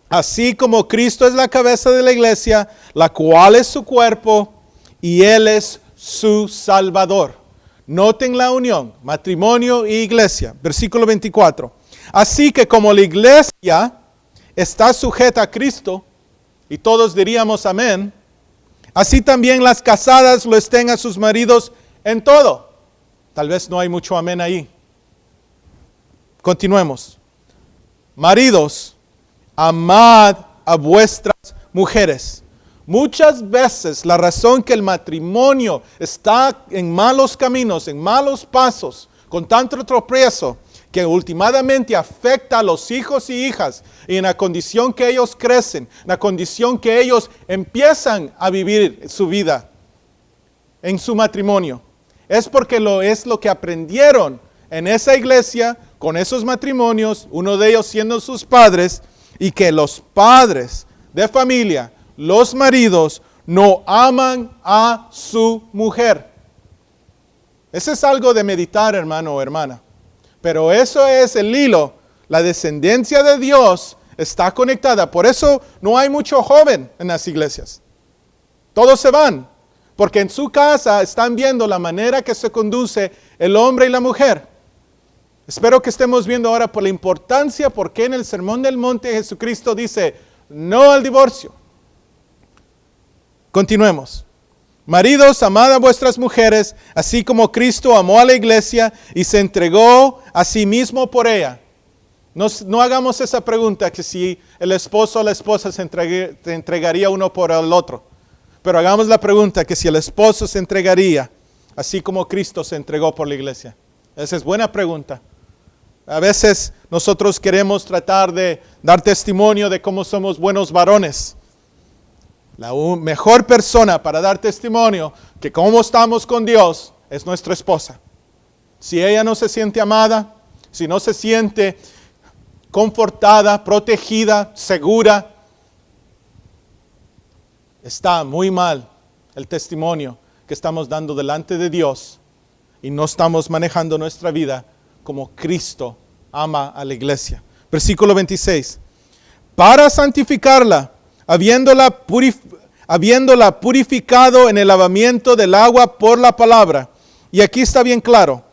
Así como Cristo es la cabeza de la iglesia, la cual es su cuerpo y Él es su Salvador. Noten la unión, matrimonio y iglesia. Versículo 24. Así que como la iglesia está sujeta a Cristo, y todos diríamos amén, así también las casadas lo estén a sus maridos en todo. Tal vez no hay mucho amén ahí. Continuemos. Maridos, amad a vuestras mujeres. Muchas veces la razón que el matrimonio está en malos caminos, en malos pasos, con tanto tropiezo, que últimamente afecta a los hijos y hijas, y en la condición que ellos crecen, en la condición que ellos empiezan a vivir su vida en su matrimonio, es porque es lo que aprendieron en esa iglesia, con esos matrimonios, uno de ellos siendo sus padres, y que los padres de familia, los maridos, no aman a su mujer. Ese es algo de meditar, hermano o hermana. Pero eso es el hilo. La descendencia de Dios está conectada. Por eso no hay mucho joven en las iglesias. Todos se van. Porque en su casa están viendo la manera que se conduce el hombre y la mujer. Espero que estemos viendo ahora por la importancia, porque en el Sermón del Monte Jesucristo dice, no al divorcio. Continuemos. Maridos, amad a vuestras mujeres, así como Cristo amó a la iglesia y se entregó a sí mismo por ella. No hagamos esa pregunta, que si el esposo o la esposa se entregaría uno por el otro. Pero hagamos la pregunta, que si el esposo se entregaría, así como Cristo se entregó por la iglesia. Esa es buena pregunta. A veces nosotros queremos tratar de dar testimonio de cómo somos buenos varones. La mejor persona para dar testimonio que cómo estamos con Dios es nuestra esposa. Si ella no se siente amada, si no se siente confortada, protegida, segura, está muy mal el testimonio que estamos dando delante de Dios y no estamos manejando nuestra vida como Cristo ama a la iglesia. Versículo 26. Para santificarla, habiéndola purificado en el lavamiento del agua por la palabra. Y aquí está bien claro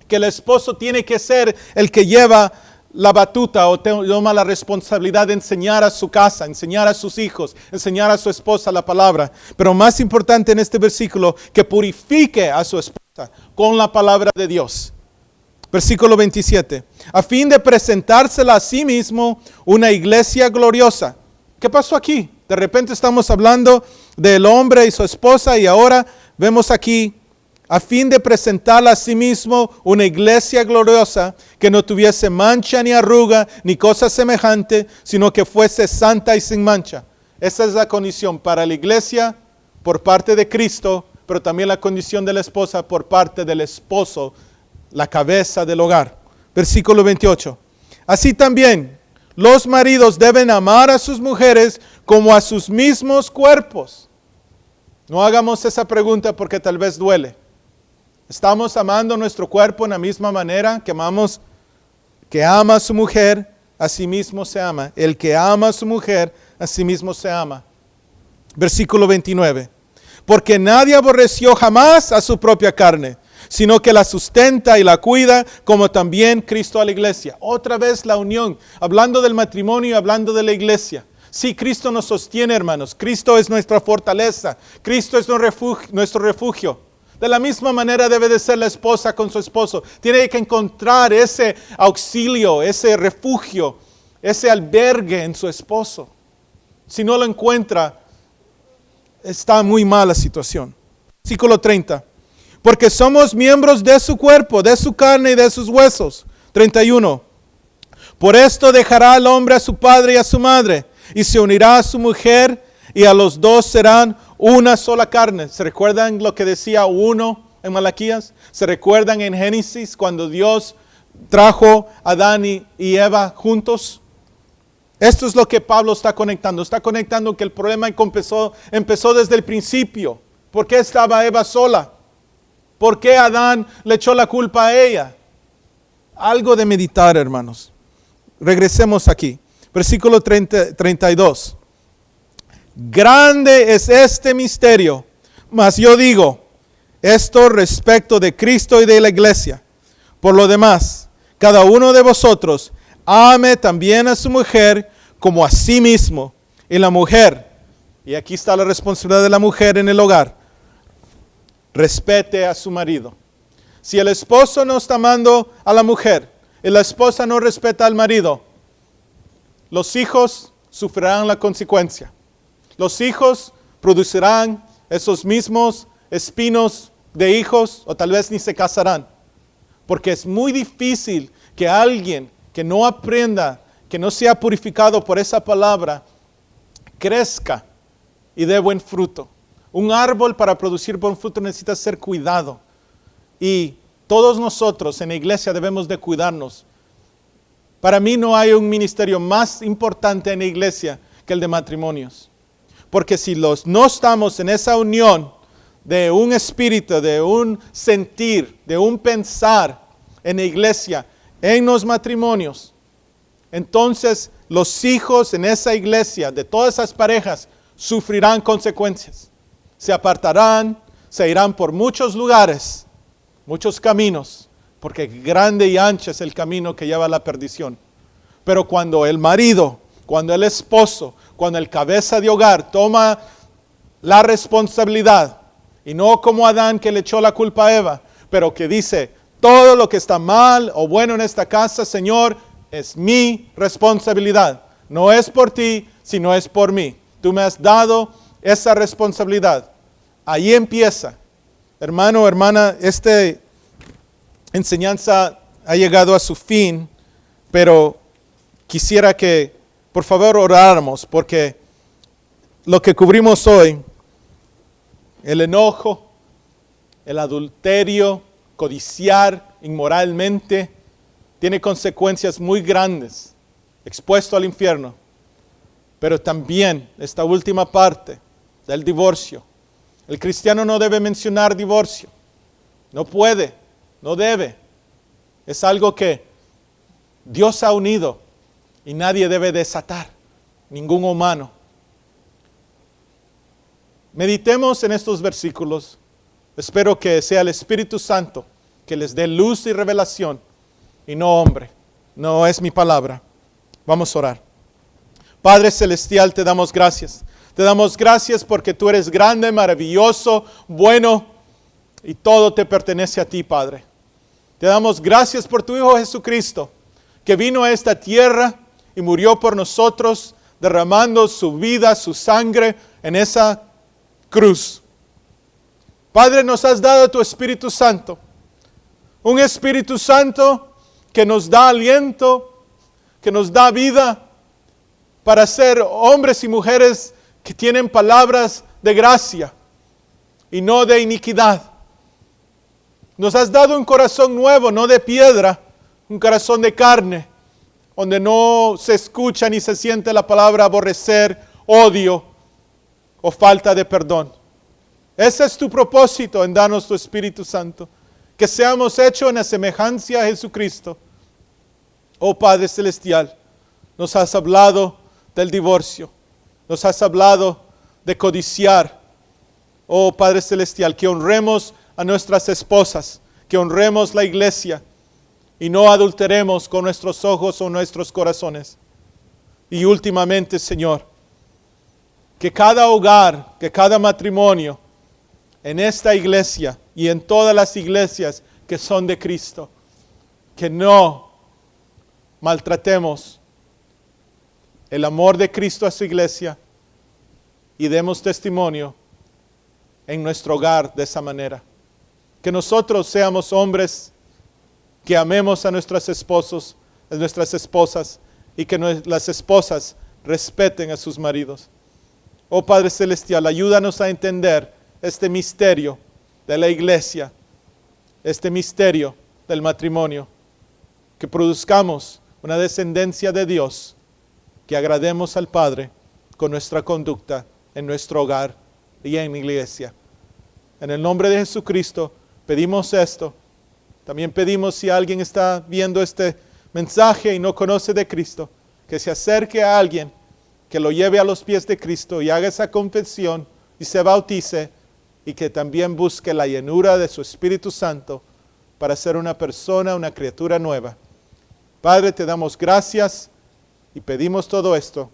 que el esposo tiene que ser el que lleva la batuta o toma la responsabilidad de enseñar a su casa, enseñar a sus hijos, enseñar a su esposa la palabra. Pero más importante en este versículo, que purifique a su esposa con la palabra de Dios. Versículo 27. A fin de presentársela a sí mismo una iglesia gloriosa. ¿Qué pasó aquí? De repente estamos hablando del hombre y su esposa y ahora vemos aquí, a fin de presentarla a sí mismo una iglesia gloriosa que no tuviese mancha ni arruga ni cosa semejante, sino que fuese santa y sin mancha. Esa es la condición para la iglesia por parte de Cristo, pero también la condición de la esposa por parte del esposo, la cabeza del hogar. Versículo 28. Así también los maridos deben amar a sus mujeres como a sus mismos cuerpos. No hagamos esa pregunta porque tal vez duele. ¿Estamos amando nuestro cuerpo en la misma manera que ama a su mujer, a sí mismo se ama? El que ama a su mujer, a sí mismo se ama. Versículo 29. Porque nadie aborreció jamás a su propia carne, sino que la sustenta y la cuida, como también Cristo a la iglesia. Otra vez la unión, hablando del matrimonio, hablando de la iglesia. Sí, Cristo nos sostiene, hermanos. Cristo es nuestra fortaleza. Cristo es nuestro refugio. De la misma manera debe de ser la esposa con su esposo. Tiene que encontrar ese auxilio, ese refugio, ese albergue en su esposo. Si no lo encuentra, está muy mal la situación. Versículo 30. Porque somos miembros de su cuerpo, de su carne y de sus huesos. 31. Por esto dejará el hombre a su padre y a su madre, y se unirá a su mujer, y a los dos serán una sola carne. ¿Se recuerdan lo que decía uno en Malaquías? ¿Se recuerdan en Génesis cuando Dios trajo a Adán y Eva juntos? Esto es lo que Pablo está conectando. Está conectando que el problema empezó desde el principio. ¿Por qué estaba Eva sola? ¿Por qué Adán le echó la culpa a ella? Algo de meditar, hermanos. Regresemos aquí. Versículo 32. Grande es este misterio, mas yo digo esto respecto de Cristo y de la iglesia. Por lo demás, cada uno de vosotros ame también a su mujer como a sí mismo. Y la mujer, y aquí está la responsabilidad de la mujer en el hogar, respete a su marido. Si el esposo no está amando a la mujer y la esposa no respeta al marido, los hijos sufrirán la consecuencia. Los hijos producirán esos mismos espinos de hijos o tal vez ni se casarán. Porque es muy difícil que alguien que no aprenda, que no sea purificado por esa palabra, crezca y dé buen fruto. Un árbol para producir buen fruto necesita ser cuidado. Y todos nosotros en la iglesia debemos de cuidarnos. Para mí no hay un ministerio más importante en la iglesia que el de matrimonios. Porque si no estamos en esa unión de un espíritu, de un sentir, de un pensar en la iglesia, en los matrimonios, entonces los hijos en esa iglesia, de todas esas parejas, sufrirán consecuencias. Se apartarán, se irán por muchos lugares, muchos caminos, porque grande y ancho es el camino que lleva a la perdición. Pero cuando el marido, cuando el esposo, cuando el cabeza de hogar toma la responsabilidad, y no como Adán que le echó la culpa a Eva, pero que dice, todo lo que está mal o bueno en esta casa, Señor, es mi responsabilidad. No es por ti, sino es por mí. Tú me has dado esa responsabilidad. Ahí empieza. Hermano, hermana, esta enseñanza ha llegado a su fin, pero quisiera que por favor oráramos, porque lo que cubrimos hoy, el enojo, el adulterio, codiciar inmoralmente, tiene consecuencias muy grandes, expuesto al infierno. Pero también esta última parte del divorcio. El cristiano no debe mencionar divorcio. No puede, no debe. Es algo que Dios ha unido y nadie debe desatar, ningún humano. Meditemos en estos versículos. Espero que sea el Espíritu Santo que les dé luz y revelación y no hombre. No es mi palabra. Vamos a orar. Padre Celestial, te damos gracias. Te damos gracias porque tú eres grande, maravilloso, bueno y todo te pertenece a ti, Padre. Te damos gracias por tu Hijo Jesucristo, que vino a esta tierra y murió por nosotros, derramando su vida, su sangre en esa cruz. Padre, nos has dado tu Espíritu Santo. Un Espíritu Santo que nos da aliento, que nos da vida para ser hombres y mujeres que tienen palabras de gracia y no de iniquidad. Nos has dado un corazón nuevo, no de piedra, un corazón de carne, donde no se escucha ni se siente la palabra aborrecer, odio o falta de perdón. Ese es tu propósito en darnos tu Espíritu Santo. que seamos hechos en la semejanza a Jesucristo. Oh Padre Celestial, nos has hablado del divorcio, nos has hablado de codiciar. Oh Padre Celestial, que honremos a nuestras esposas, que honremos la iglesia y no adulteremos con nuestros ojos o nuestros corazones. Y últimamente, Señor, que cada hogar, que cada matrimonio en esta iglesia y en todas las iglesias que son de Cristo, que no maltratemos el amor de Cristo a su iglesia y demos testimonio en nuestro hogar de esa manera. Que nosotros seamos hombres que amemos a nuestros esposos, a nuestras esposas, y que las esposas respeten a sus maridos. Oh Padre Celestial, ayúdanos a entender este misterio de la iglesia, este misterio del matrimonio, que produzcamos una descendencia de Dios, que agrademos al Padre con nuestra conducta en nuestro hogar y en la iglesia. En el nombre de Jesucristo pedimos esto. También pedimos, si alguien está viendo este mensaje y no conoce de Cristo, que se acerque a alguien que lo lleve a los pies de Cristo y haga esa confesión y se bautice, y que también busque la llenura de su Espíritu Santo para ser una persona, una criatura nueva. Padre, te damos gracias y pedimos todo esto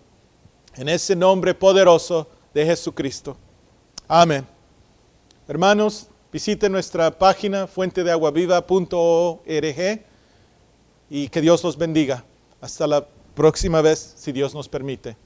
en ese nombre poderoso de Jesucristo. Amén. Hermanos, visiten nuestra página fuentedeaguaviva.org y que Dios los bendiga. Hasta la próxima vez, si Dios nos permite.